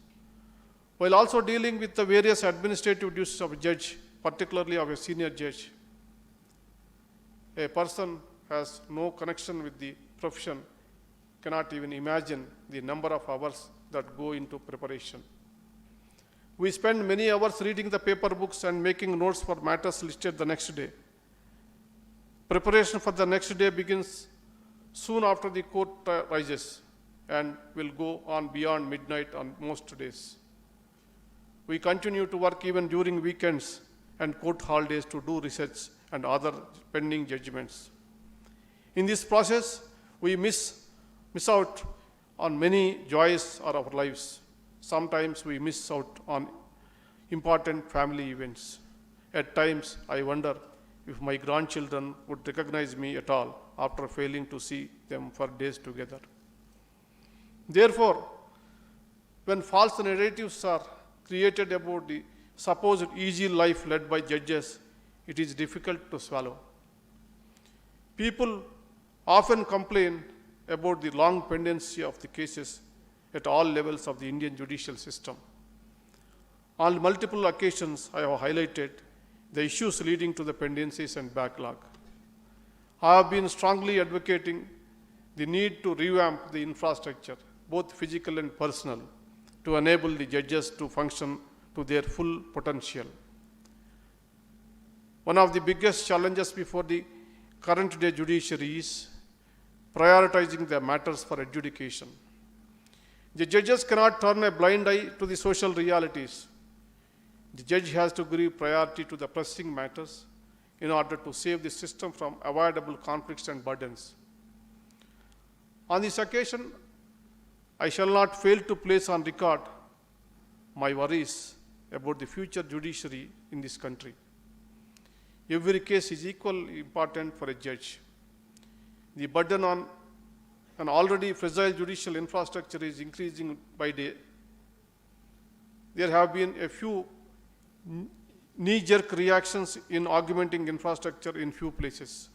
while also dealing with the various administrative duties of a judge, particularly of a senior judge. A person has no connection with the profession cannot even imagine the number of hours that go into preparation. We spend many hours reading the paper books and making notes for matters listed the next day. Preparation for the next day begins soon after the court rises and will go on beyond midnight on most days. We continue to work even during weekends and court holidays to do research and other pending judgments. In this process, we miss out on many joys of our lives. Sometimes we miss out on important family events. At times, I wonder if my grandchildren would recognize me at all after failing to see them for days together. Therefore, when false narratives are created about the supposed easy life led by judges, it is difficult to swallow. People often complain about the long pendency of the cases at all levels of the Indian judicial system. On multiple occasions, I have highlighted the issues leading to the pendencies and backlog. I have been strongly advocating the need to revamp the infrastructure, both physical and personal, to enable the judges to function to their full potential. One of the biggest challenges before the current day judiciary is prioritizing the matters for adjudication. The judges cannot turn a blind eye to the social realities. The judge has to give priority to the pressing matters in order to save the system from avoidable conflicts and burdens. On this occasion, I shall not fail to place on record my worries about the future judiciary in this country. Every case is equally important for a judge. The burden on an already fragile judicial infrastructure is increasing by day. There have been a few knee-jerk reactions in augmenting infrastructure in few places.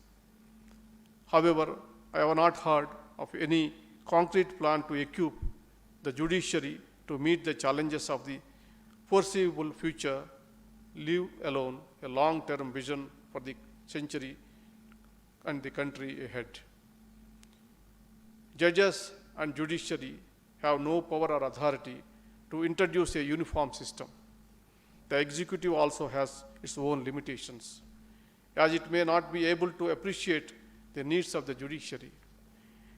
However, I have not heard of any concrete plan to equip the judiciary to meet the challenges of the foreseeable future, leave alone a long-term vision for the century and the country ahead. Judges and judiciary have no power or authority to introduce a uniform system. The executive also has its own limitations, as it may not be able to appreciate the needs of the judiciary.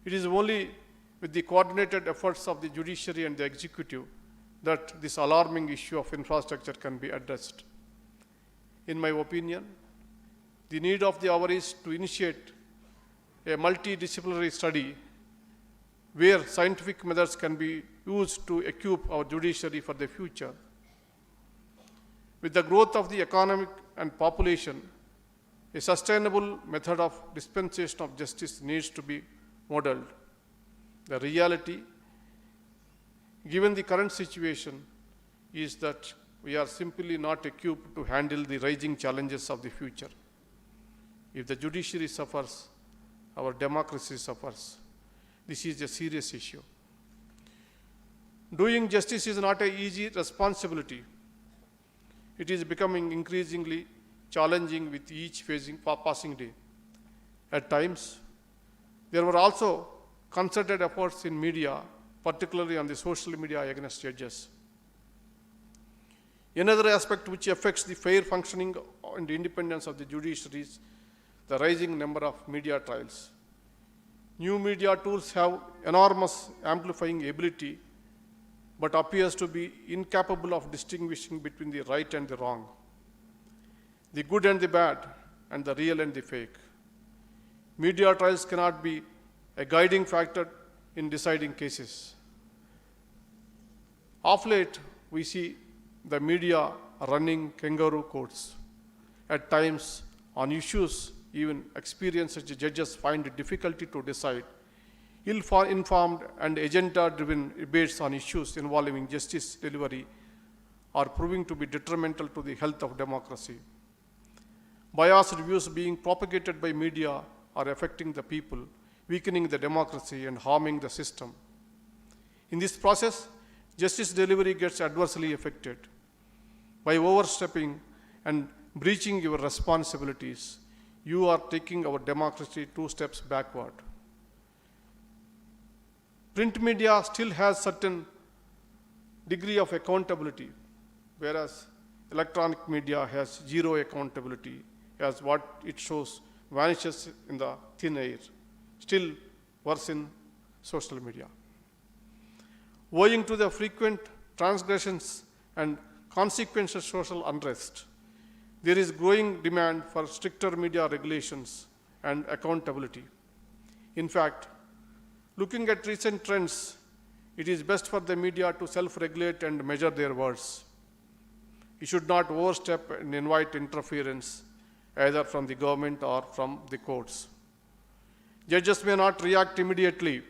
It is only with the coordinated efforts of the judiciary and the executive that this alarming issue of infrastructure can be addressed. In my opinion, the need of the hour is to initiate a multidisciplinary study where scientific methods can be used to equip our judiciary for the future. With the growth of the economic and population, a sustainable method of dispensation of justice needs to be modeled. The reality, given the current situation, is that we are simply not equipped to handle the rising challenges of the future. If the judiciary suffers, our democracy suffers. This is a serious issue. Doing justice is not an easy responsibility. It is becoming increasingly challenging with each passing day. At times, there were also concerted efforts in media, particularly on the social media against judges. Another aspect which affects the fair functioning and independence of the judiciary is the rising number of media trials. New media tools have enormous amplifying ability, but appears to be incapable of distinguishing between the right and the wrong, the good and the bad, and the real and the fake. Media trials cannot be a guiding factor in deciding cases. Of late, we see the media running kangaroo courts. At times, on issues even experienced judges find it difficulty to decide. Ill-informed and agenda-driven debates on issues involving justice delivery are proving to be detrimental to the health of democracy. Biased views being propagated by media are affecting the people, weakening the democracy and harming the system. In this process, justice delivery gets adversely affected. By overstepping and breaching your responsibilities, you are taking our democracy 2 steps backward. Print media still has certain degree of accountability, whereas electronic media has zero accountability, as what it shows vanishes in the thin air. Still worse in social media. Owing to the frequent transgressions and consequential social unrest, there is growing demand for stricter media regulations and accountability. In fact, looking at recent trends, it is best for the media to self-regulate and measure their words. You should not overstep and invite interference either from the government or from the courts. Judges may not react immediately.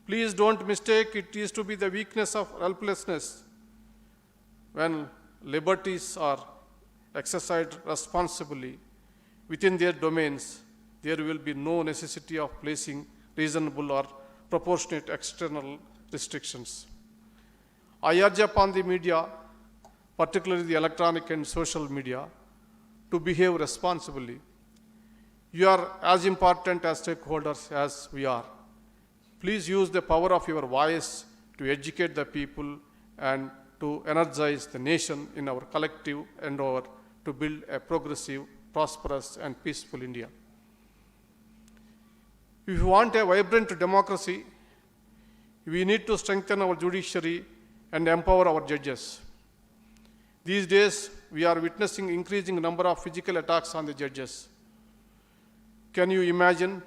Please don't mistake it is to be the weakness of helplessness. When liberties are exercised responsibly within their domains, there will be no necessity of placing reasonable or proportionate external restrictions. I urge upon the media, particularly the electronic and social media, to behave responsibly. You are as important as stakeholders as we are. Please use the power of your voice to educate the people and to energize the nation in our collective endeavor to build a progressive, prosperous, and peaceful India. If we want a vibrant democracy, we need to strengthen our judiciary and empower our judges. These days, we are witnessing increasing number of physical attacks on the judges. Can you imagine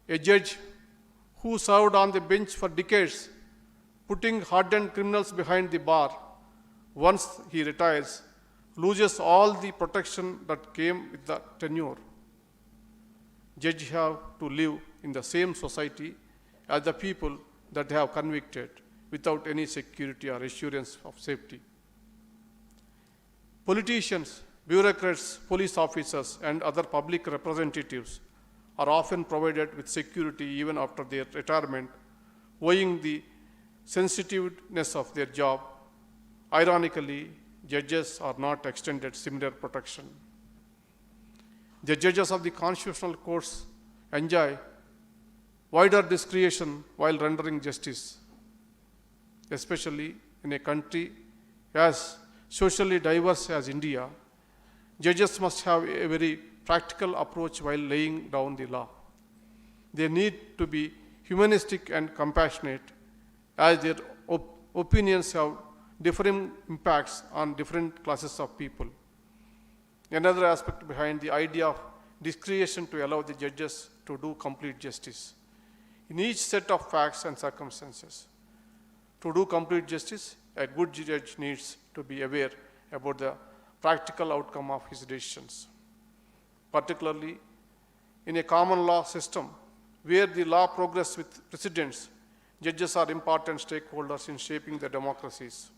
a judge who served on the bench for decades, putting hardened criminals behind the bar, once he retires, loses all the protection that came with the tenure? Judges have to live in the same society as the people that they have convicted without any security or assurance of safety. Politicians, bureaucrats, police officers, and other public representatives are often provided with security even after their retirement, owing the sensitiveness of their job. Ironically, judges are not extended similar protection. The judges of the constitutional courts enjoy wider discretion while rendering justice, especially in a country as socially diverse as India. Judges must have a very practical approach while laying down the law. They need to be humanistic and compassionate, as their opinions have differing impacts on different classes of people. Another aspect behind the idea of discretion to allow the judges to do complete justice in each set of facts and circumstances. To do complete justice, a good judge needs to be aware about the practical outcome of his decisions. Particularly in a common law system where the law progresses with precedents, judges are important stakeholders in shaping the democracies.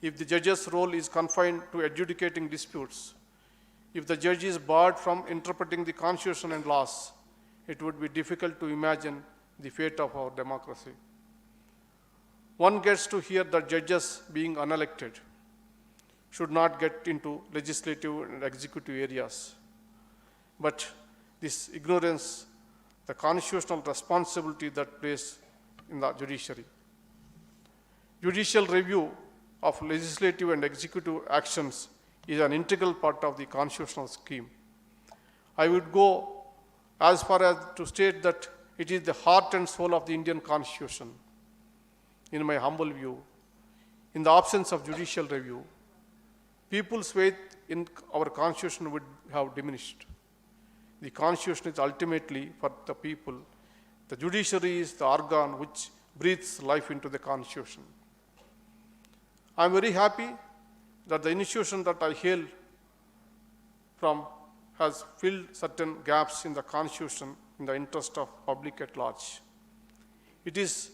If the judge's role is confined to adjudicating disputes, if the judge is barred from interpreting the constitution and laws, it would be difficult to imagine the fate of our democracy. One gets to hear that judges, being unelected, should not get into legislative and executive areas. But this ignorance the constitutional responsibility that plays in the judiciary. Judicial review of legislative and executive actions is an integral part of the constitutional scheme. I would go as far as to state that it is the heart and soul of the Indian Constitution. In my humble view, in the absence of judicial review, people's faith in our Constitution would have diminished. The Constitution is ultimately for the people. The judiciary is the organ which breathes life into the Constitution. I am very happy that the institution that I hail from has filled certain gaps in the Constitution in the interest of public at large. It is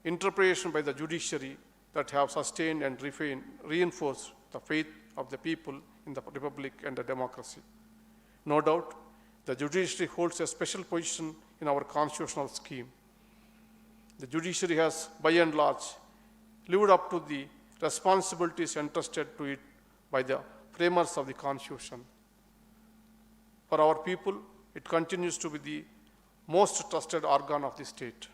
interpretation by the judiciary that have sustained and reinforced the faith of the people in the republic and the democracy. No doubt, the judiciary holds a special position in our constitutional scheme. The judiciary has, by and large, lived up to the responsibilities entrusted to it by the framers of the Constitution. For our people, it continues to be the most trusted organ of the state.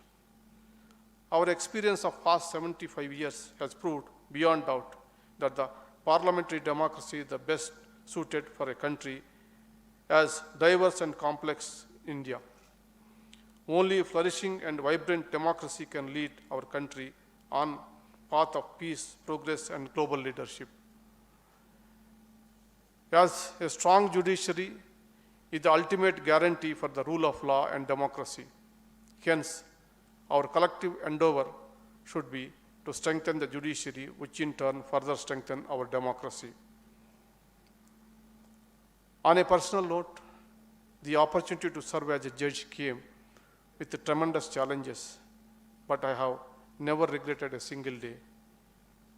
Our experience of past 75 years has proved beyond doubt that the parliamentary democracy is the best suited for a country as diverse and complex India. Only a flourishing and vibrant democracy can lead our country on path of peace, progress, and global leadership. As a strong judiciary is the ultimate guarantee for the rule of law and democracy. Hence, our collective endeavor should be to strengthen the judiciary, which in turn further strengthen our democracy. On a personal note, the opportunity to serve as a judge came with the tremendous challenges, but I have never regretted a single day.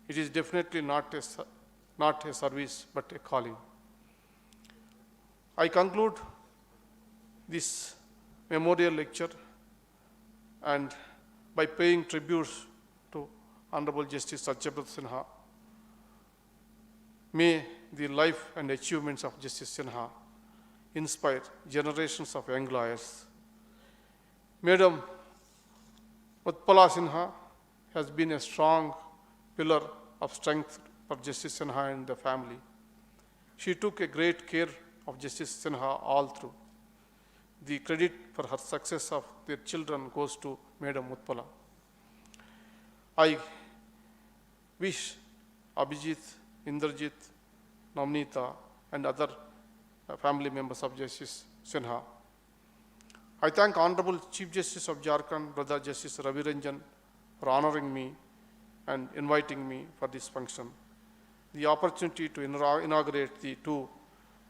It is definitely not a service, but a calling. I conclude this memorial lecture and by paying tributes to Honorable Justice Satyabrat Sinha. May the life and achievements of Justice Sinha inspire generations of young lawyers. Madam Utpala Sinha has been a strong pillar of strength for Justice Sinha and the family. She took a great care of Justice Sinha all through. The credit for her success of their children goes to Madam Utpala. I wish Abhijit, Indrajit, Namnita, and other family members of Justice Sinha. I thank Honorable Chief Justice of Jharkhand, Brother Justice Ravi Ranjan, for honoring me and inviting me for this function. The opportunity to inaugurate the two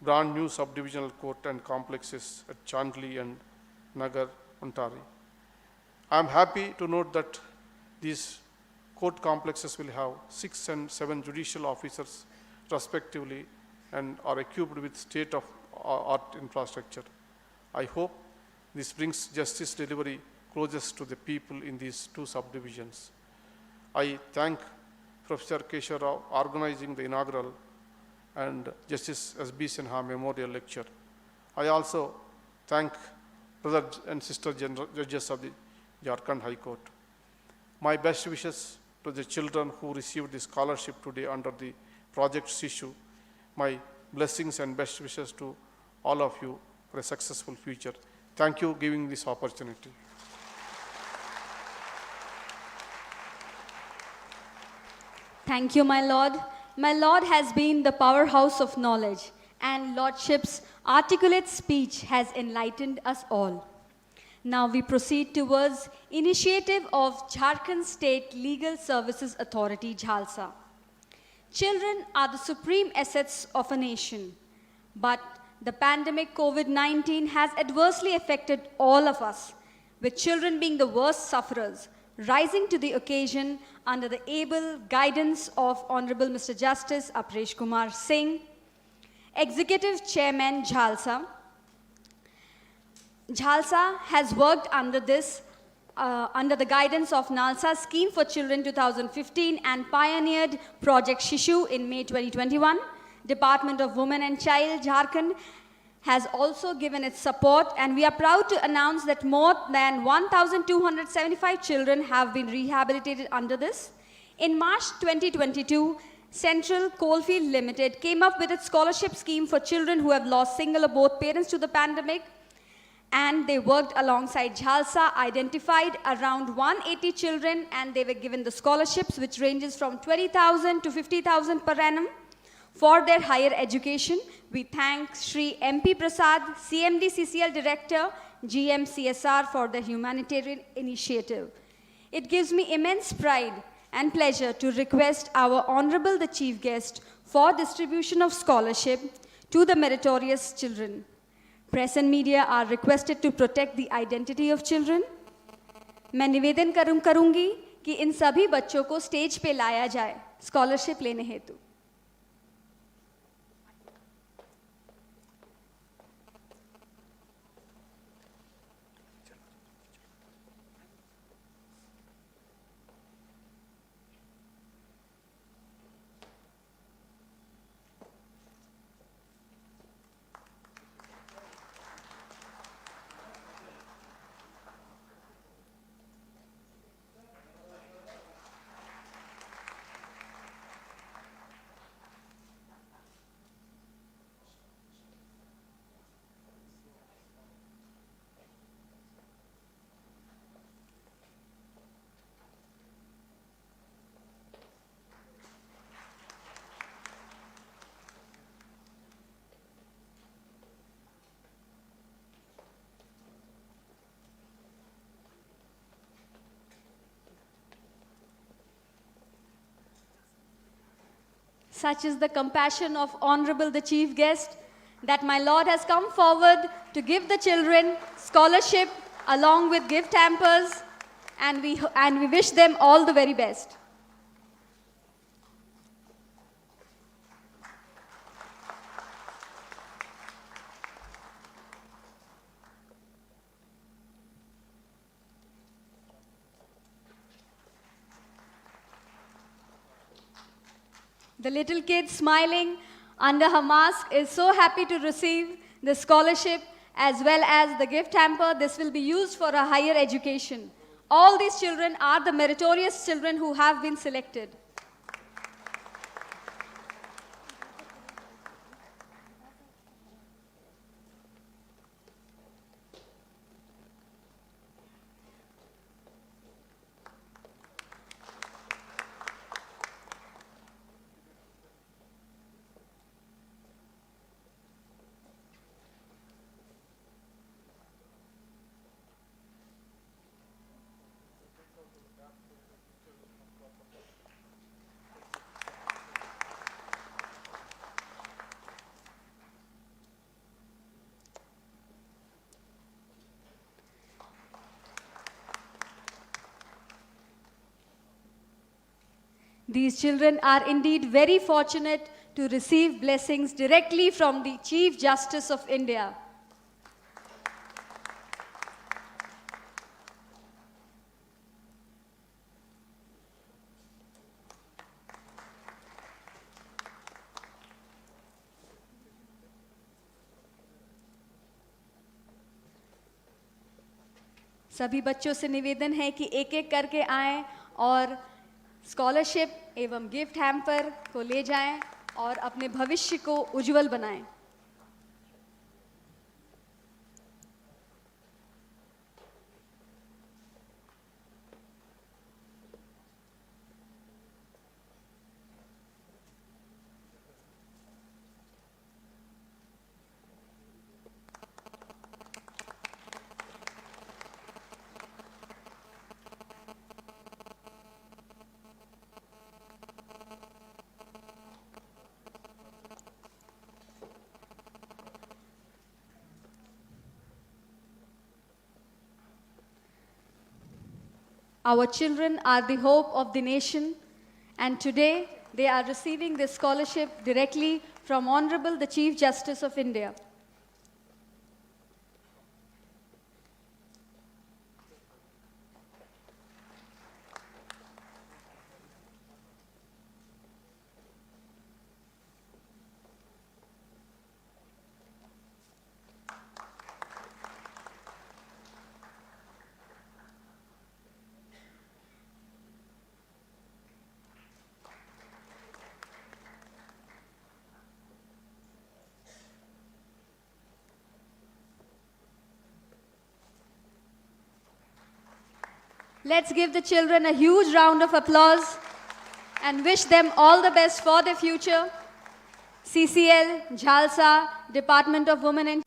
brand new subdivisional court and complexes at Chandli and Nagar, Ontario. I am happy to note that these court complexes will have 6 and 7 judicial officers respectively and are equipped with state-of-art infrastructure. I hope this brings justice delivery closest to the people in these two subdivisions. I thank Professor Keshav Rao organizing the inaugural and Justice S.B. Sinha Memorial Lecture. I also thank brother and sister judges of the Jharkhand High Court. My best wishes to the children who received the scholarship today under the Project Sishu. My blessings and best wishes to all of you for a successful future. Thank you for giving this opportunity. Thank you, my Lord. My Lord has been the powerhouse of knowledge, and Lordship's articulate speech has enlightened us all. Now we proceed towards initiative of Jharkhand State Legal Services Authority, Jhalsa. Children are the supreme assets of a nation, but the pandemic COVID-19 has adversely affected all of us, with children being the worst sufferers, rising to the occasion under the able guidance of Honorable Mr. Justice Aparesh Kumar Singh, Executive Chairman Jhalsa. Jhalsa has worked under the guidance of NALSA Scheme for Children 2015 and pioneered Project Shishu in May 2021. Department of Women and Child, Jharkhand, has also given its support, and we are proud to announce that more than 1,275 children have been rehabilitated under this. In March 2022, Central Coalfield Limited came up with its scholarship scheme for children who have lost single or both parents to the pandemic. And they worked alongside Jhalsa, identified around 180 children, and they were given the scholarships, which ranges from 20,000 to 50,000 per annum for their higher education. We thank Shri MP Prasad, CMD CCL Director, GM CSR for the humanitarian initiative. It gives me immense pride and pleasure to request our Honorable the Chief Guest for distribution of scholarship to the meritorious children. Press and media are requested to protect the identity of children. मैं निवेदन करूंगी कि इन सभी बच्चों को stage पे लाया जाए स्कॉलरशिप लेने हेतु. Such is the compassion of Honorable the Chief Guest that my Lord has come forward to give the children scholarship along with gift hampers, and we wish them all the very best. The little kid smiling under her mask is so happy to receive the scholarship as well as the gift hamper. This will be used for a higher education. All these children are the meritorious children who have been selected. These children are indeed very fortunate to receive blessings directly from the Chief Justice of India. सभी बच्चों से निवेदन है कि एक एक करके आएं और स्कॉलरशिप एवं गिफ्ट हैम्पर को ले जाएं और अपने भविष्य को उज्जवल बनाएं. Our children are the hope of the nation, and today they are receiving this scholarship directly from Honorable the Chief Justice of India. Let's give the children a huge round of applause and wish them all the best for their future. CCL, Jhalsa, Department of Women and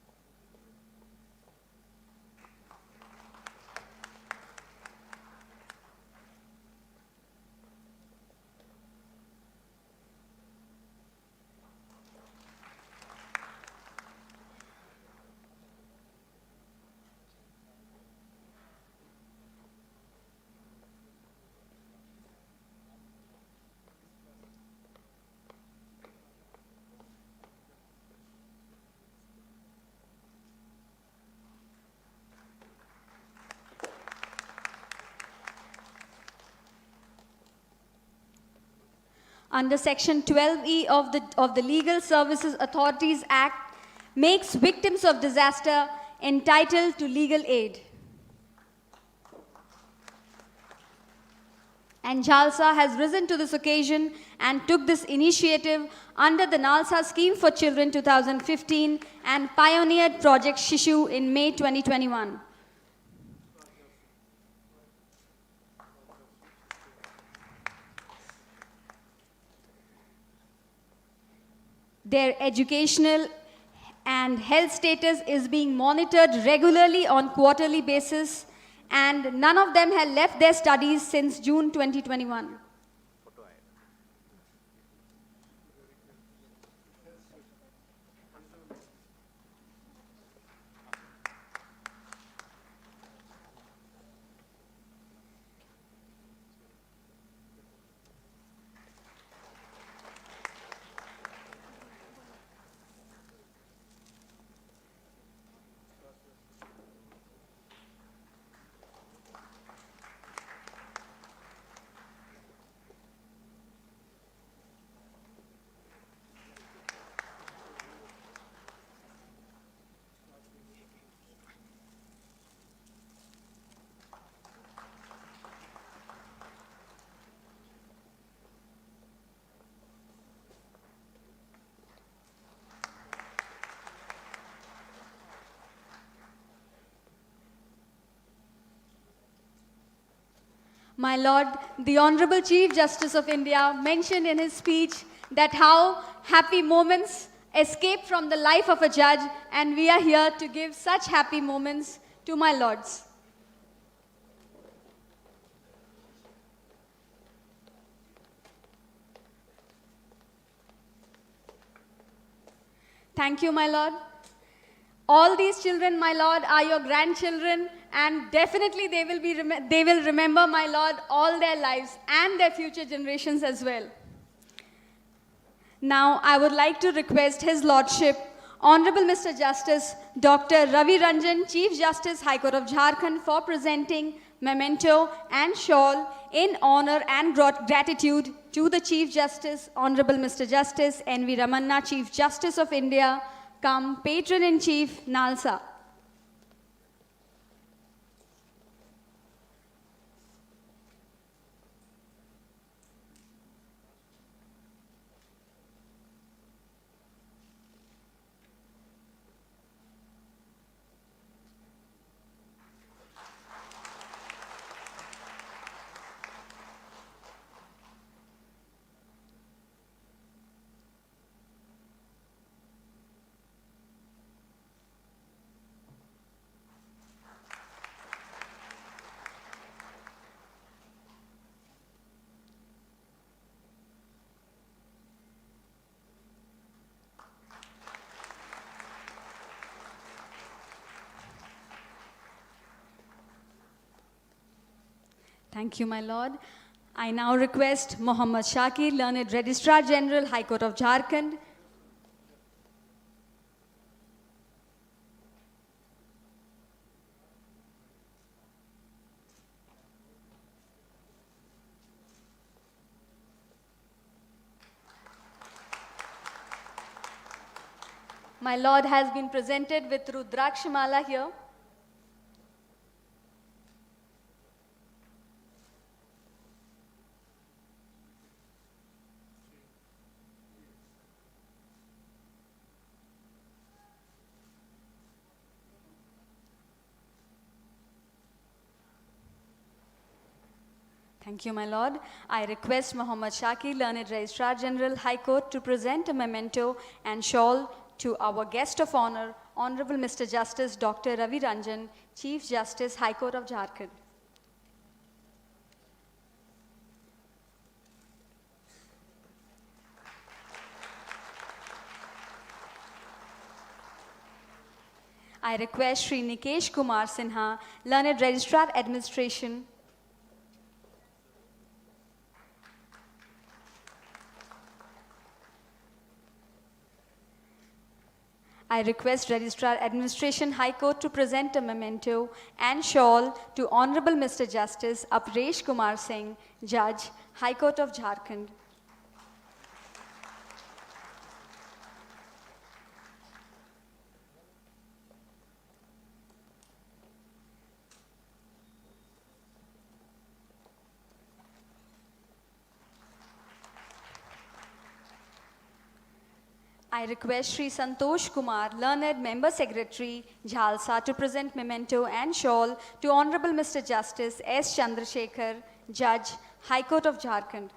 under Section 12E of the Legal Services Authorities Act makes victims of disaster entitled to legal aid. And Jhalsa has risen to this occasion and took this initiative under the Nalsa Scheme for Children 2015 and pioneered Project Shishu in May 2021. Their educational and health status is being monitored regularly on quarterly basis, and none of them have left their studies since June 2021. My Lord, the Honorable Chief Justice of India mentioned in his speech that how happy moments escape from the life of a judge, and we are here to give such happy moments to my lords. Thank you, my Lord. All these children, my Lord, are your grandchildren, and definitely they will remember, my Lord, all their lives and their future generations as well. Now, I would like to request His Lordship, Honorable Mr. Justice Dr. Ravi Ranjan, Chief Justice, High Court of Jharkhand, for presenting memento and shawl in honor and gratitude to the Chief Justice, Honorable Mr. Justice N.V. Ramanna, Chief Justice of India, come Patron-in-Chief, Nalsa. Thank you, my Lord. I now request Mohammad Shakir, Learned Registrar General, High Court of Jharkhand. My Lord has been presented with Rudrakshmala here. Thank you, my lord. I request Muhammad Shaki, Learned Registrar General, High Court, to present a memento and shawl to our guest of honor, Honorable Mr. Justice Dr. Ravi Ranjan, Chief Justice, High Court of Jharkhand. I request Sri Nikesh Kumar Sinha, Learned Registrar Administration. I request Registrar Administration High Court to present a memento and shawl to Honorable Mr. Justice Aparesh Kumar Singh, Judge, High Court of Jharkhand. I request Sri Santosh Kumar, Learned Member Secretary, Jhalsa, to present memento and shawl to Honorable Mr. Justice S. Chandrasekhar, Judge, High Court of Jharkhand.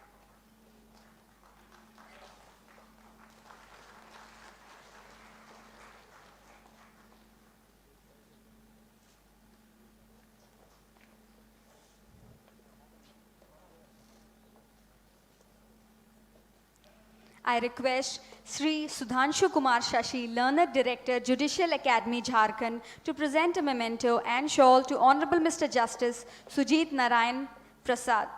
I request Sri Sudhanshu Kumar Shashi, Learned Director, Judicial Academy, Jharkhand, to present a memento and shawl to Honorable Mr. Justice Sujit Narayan Prasad,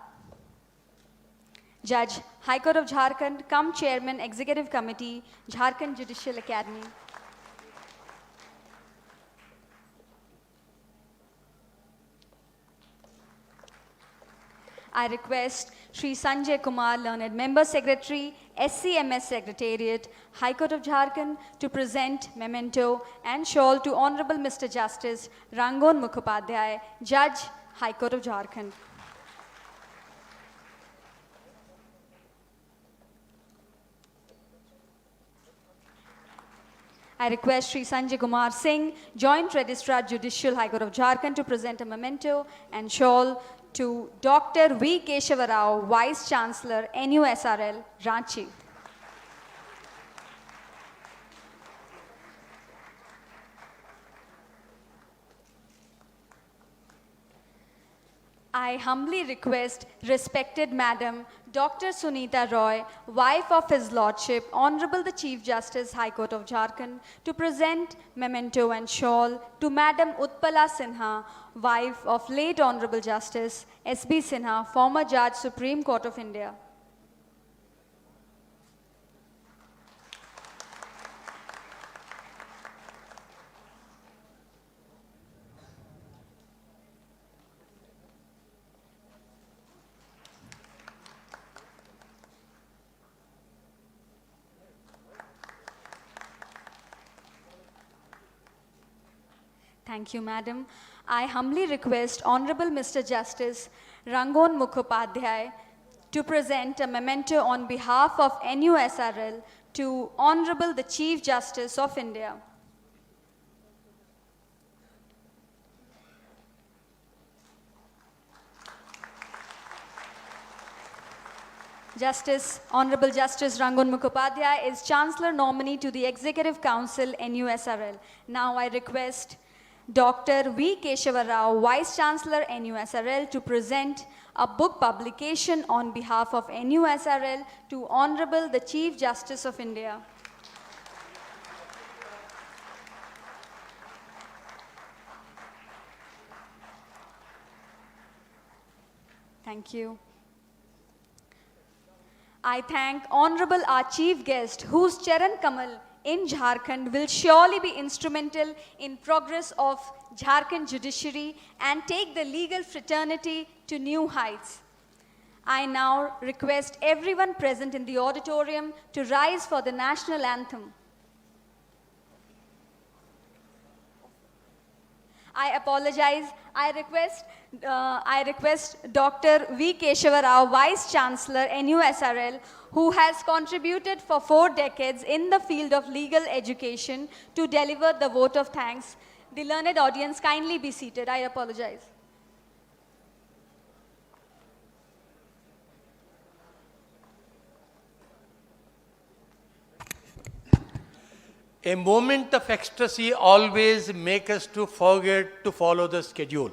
Judge, High Court of Jharkhand, cum Chairman, Executive Committee, Jharkhand Judicial Academy. I request Sri Sanjay Kumar, Learned Member Secretary, SCMS Secretariat, High Court of Jharkhand, to present memento and shawl to Honorable Mr. Justice Rangon Mukhopadhyay, Judge, High Court of Jharkhand. I request Sri Sanjay Kumar Singh, Joint Registrar Judicial High Court of Jharkhand, to present a memento and shawl to Dr. V. Keshava Rao, Vice Chancellor, NUSRL, Ranchi. I humbly request respected Madam Dr. Sunita Roy, wife of His Lordship, Honorable the Chief Justice, High Court of Jharkhand, to present memento and shawl to Madam Utpala Sinha, wife of late Honorable Justice S.B. Sinha, former Judge, Supreme Court of India. Thank you, Madam. I humbly request Honorable Mr. Justice Rangon Mukhopadhyay to present a memento on behalf of NUSRL to Honorable the Chief Justice of India. Honorable Justice Rangon Mukhopadhyay is Chancellor nominee to the Executive Council, NUSRL. Now I request Dr. V. Keshava Rao, Vice Chancellor, NUSRL, to present a book publication on behalf of NUSRL to Honorable the Chief Justice of India. Thank you. I thank Honorable our Chief Guest, whose Charan Kamal in Jharkhand will surely be instrumental in progress of Jharkhand judiciary and take the legal fraternity to new heights. I now request everyone present in the auditorium to rise for the national anthem. I apologize. I request Dr. V. Keshava Rao, Vice Chancellor, NUSRL, who has contributed for 4 decades in the field of legal education, to deliver the vote of thanks. The learned audience, kindly be seated. I apologize. A moment of ecstasy always makes us to forget to follow the schedule.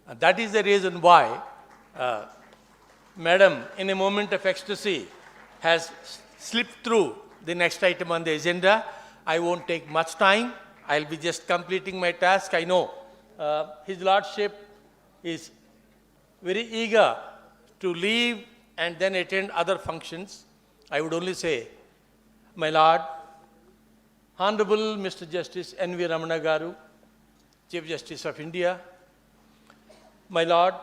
And that is the reason why Madam, in a moment of ecstasy, has slipped through the next item on the agenda. I won't take much time. I'll be just completing my task. I know His Lordship is very eager to leave and then attend other functions. I would only say, my Lord, Honorable Mr. Justice N.V. Ramana Garu, Chief Justice of India, my Lord,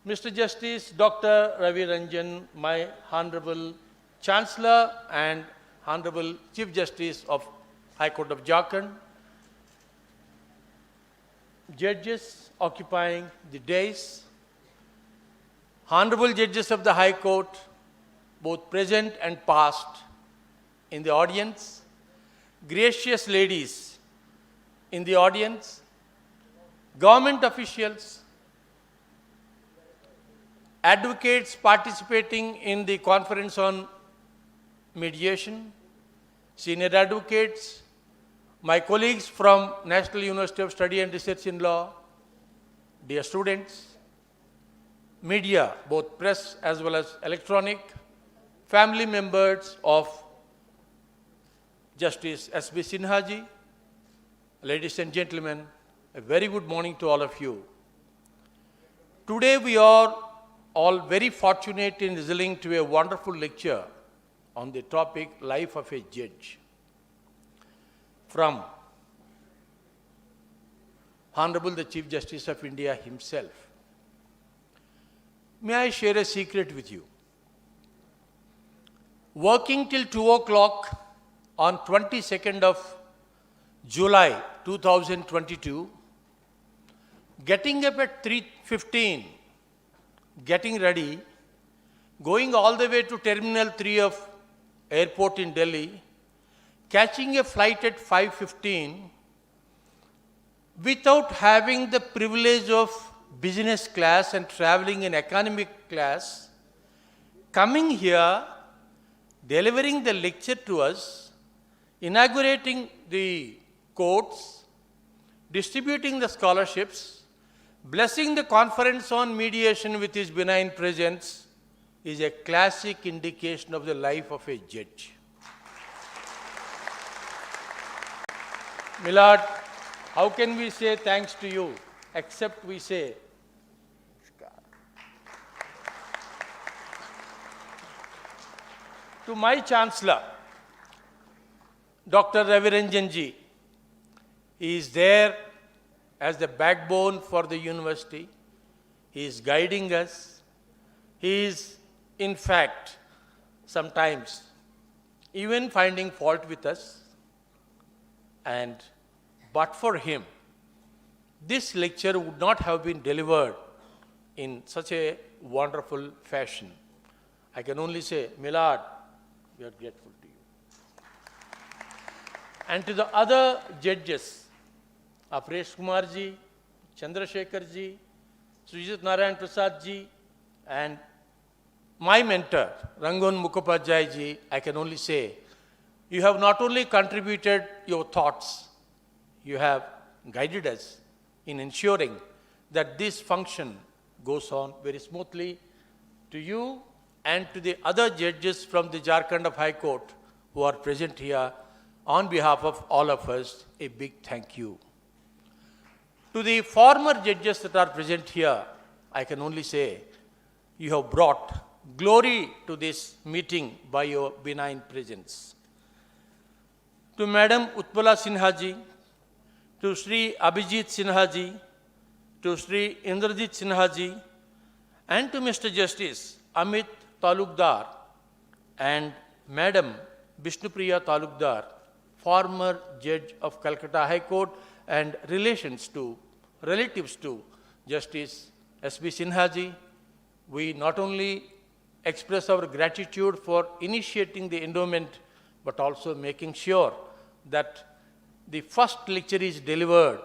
Mr. Justice Dr. Ravi Ranjan, my Honorable Chancellor and Honorable Chief Justice of High Court of Jharkhand, judges occupying the dais, Honorable Judges of the High Court, both present and past, in the audience, gracious ladies in the audience, government officials, advocates participating in the conference on mediation, senior advocates, my colleagues from National University of Study and Research in Law, dear students, media, both press as well as electronic, family members of Justice S.B. Sinha ji, ladies and gentlemen, a very good morning to all of you. Today we are all very fortunate in listening to a wonderful lecture on the topic Life of a Judge from Honorable the Chief Justice of India himself. May I share a secret with you? Working till 2 o'clock on 22nd of July 2022, getting up at 3:15, getting ready, going all the way to Terminal 3 of airport in Delhi, catching a flight at 5:15, without having the privilege of business class and traveling in economic class, coming here, delivering the lecture to us, inaugurating the courts, distributing the scholarships, blessing the conference on mediation with his benign presence is a classic indication of the life of a judge. Milord, how can we say thanks to you except we say to my Chancellor, Dr. Ravi Ranjan ji. He is there as the backbone for the university. He is guiding us. He is, in fact, sometimes even finding fault with us. And but for him, this lecture would not have been delivered in such a wonderful fashion. I can only say, Milord, we are grateful to you. And to the other judges, Aparesh Kumar ji, Chandrasekhar ji, Sujit Narayan Prasad ji, and my mentor, Rangan Mukhopadhyay ji, I can only say, you have not only contributed your thoughts, you have guided us in ensuring that this function goes on very smoothly. To you and to the other judges from the Jharkhand of High Court who are present here, on behalf of all of us, a big thank you. To the former judges that are present here, I can only say, you have brought glory to this meeting by your benign presence. To Madam Utpala Sinha ji, to Sri Abhijit Sinha ji, to Sri Indrajit Sinha ji, and to Mr. Justice Amit Talukdar and Madam Vishnupriya Talukdar, former judge of Calcutta High Court, and relatives to Justice S.B. Sinha ji, we not only express our gratitude for initiating the endowment, but also making sure that the first lecture is delivered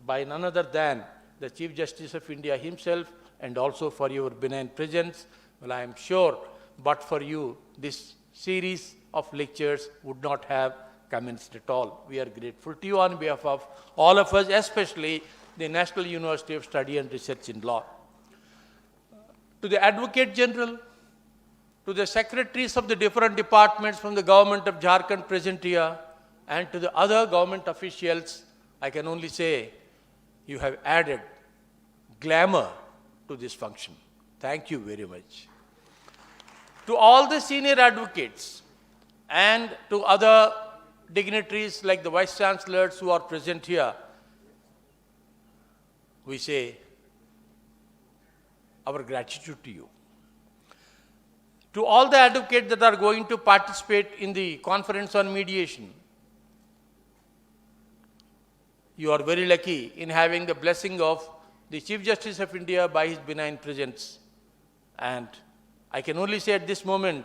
by none other than the Chief Justice of India himself, and also for your benign presence. Well, I am sure, but for you, this series of lectures would not have commenced at all. We are grateful to you on behalf of all of us, especially the National University of Study and Research in Law. To the Advocate General, to the secretaries of the different departments from the government of Jharkhand present here, and to the other government officials, I can only say you have added glamour to this function. Thank you very much. To all the senior advocates and to other dignitaries like the Vice Chancellors who are present here, we say our gratitude to you. To all the advocates that are going to participate in the conference on mediation, you are very lucky in having the blessing of the Chief Justice of India by his benign presence. And I can only say at this moment,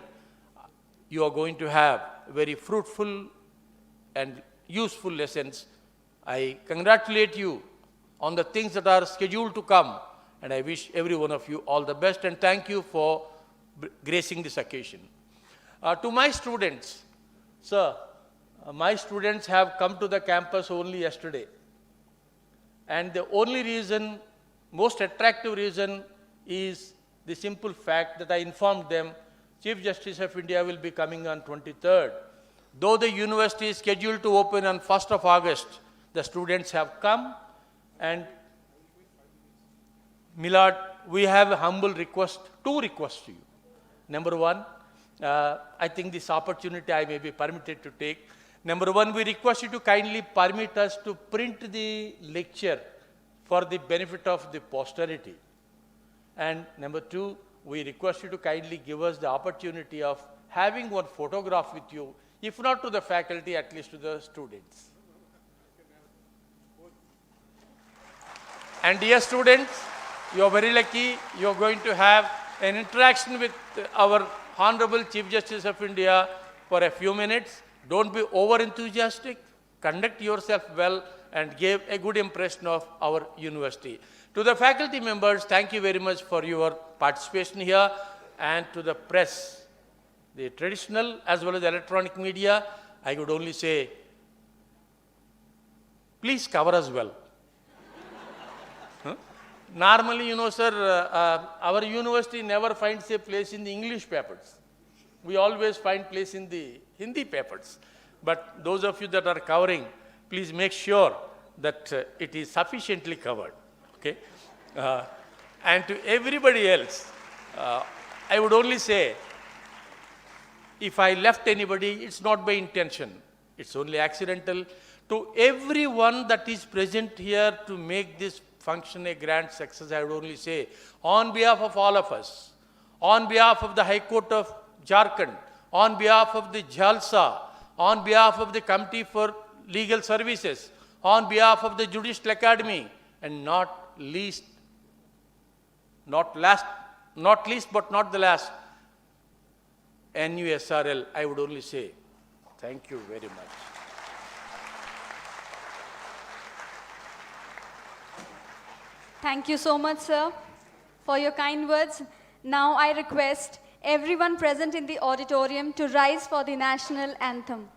you are going to have very fruitful and useful lessons. I congratulate you on the things that are scheduled to come, and I wish every one of you all the best, and thank you for gracing this occasion. To my students, sir, my students have come to the campus only yesterday. And the only reason, most attractive reason, is the simple fact that I informed them Chief Justice of India will be coming on 23rd. Though the university is scheduled to open on 1st of August, the students have come, and Milord, we have a humble request, two requests to you. Number one, I think this opportunity I may be permitted to take. Number one, we request you to kindly permit us to print the lecture for the benefit of the posterity. And number two, we request you to kindly give us the opportunity of having one photograph with you, if not to the faculty, at least to the students. And dear students, you are very lucky. You are going to have an interaction with our Honorable Chief Justice of India for a few minutes. Don't be over enthusiastic. Conduct yourself well and give a good impression of our university. To the faculty members, thank you very much for your participation here. And to the press, the traditional as well as electronic media, I would only say, please cover us well. Normally, you know, sir, our university never finds a place in the English papers. We always find place in the Hindi papers. But those of you that are covering, please make sure that it is sufficiently covered. Okay? And to everybody else, I would only say, if I left anybody, it's not by intention. It's only accidental. To everyone that is present here to make this function a grand success, I would only say, on behalf of all of us, on behalf of the High Court of Jharkhand, on behalf of the Jalsa, on behalf of the Committee for Legal Services, on behalf of the Judicial Academy, and not least but not the last, NUSRL, I would only say, thank you very much. Thank you so much, sir, for your kind words. Now I request everyone present in the auditorium to rise for the national anthem.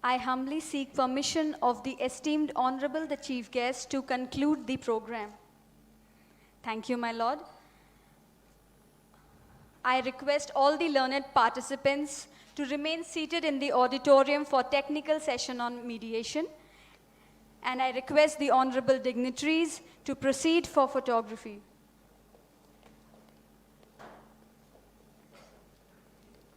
I humbly seek permission of the esteemed Honorable the Chief Guest to conclude the program. Thank you, my Lord. I request all the learned participants to remain seated in the auditorium for technical session on mediation. And I request the honorable dignitaries to proceed for photography.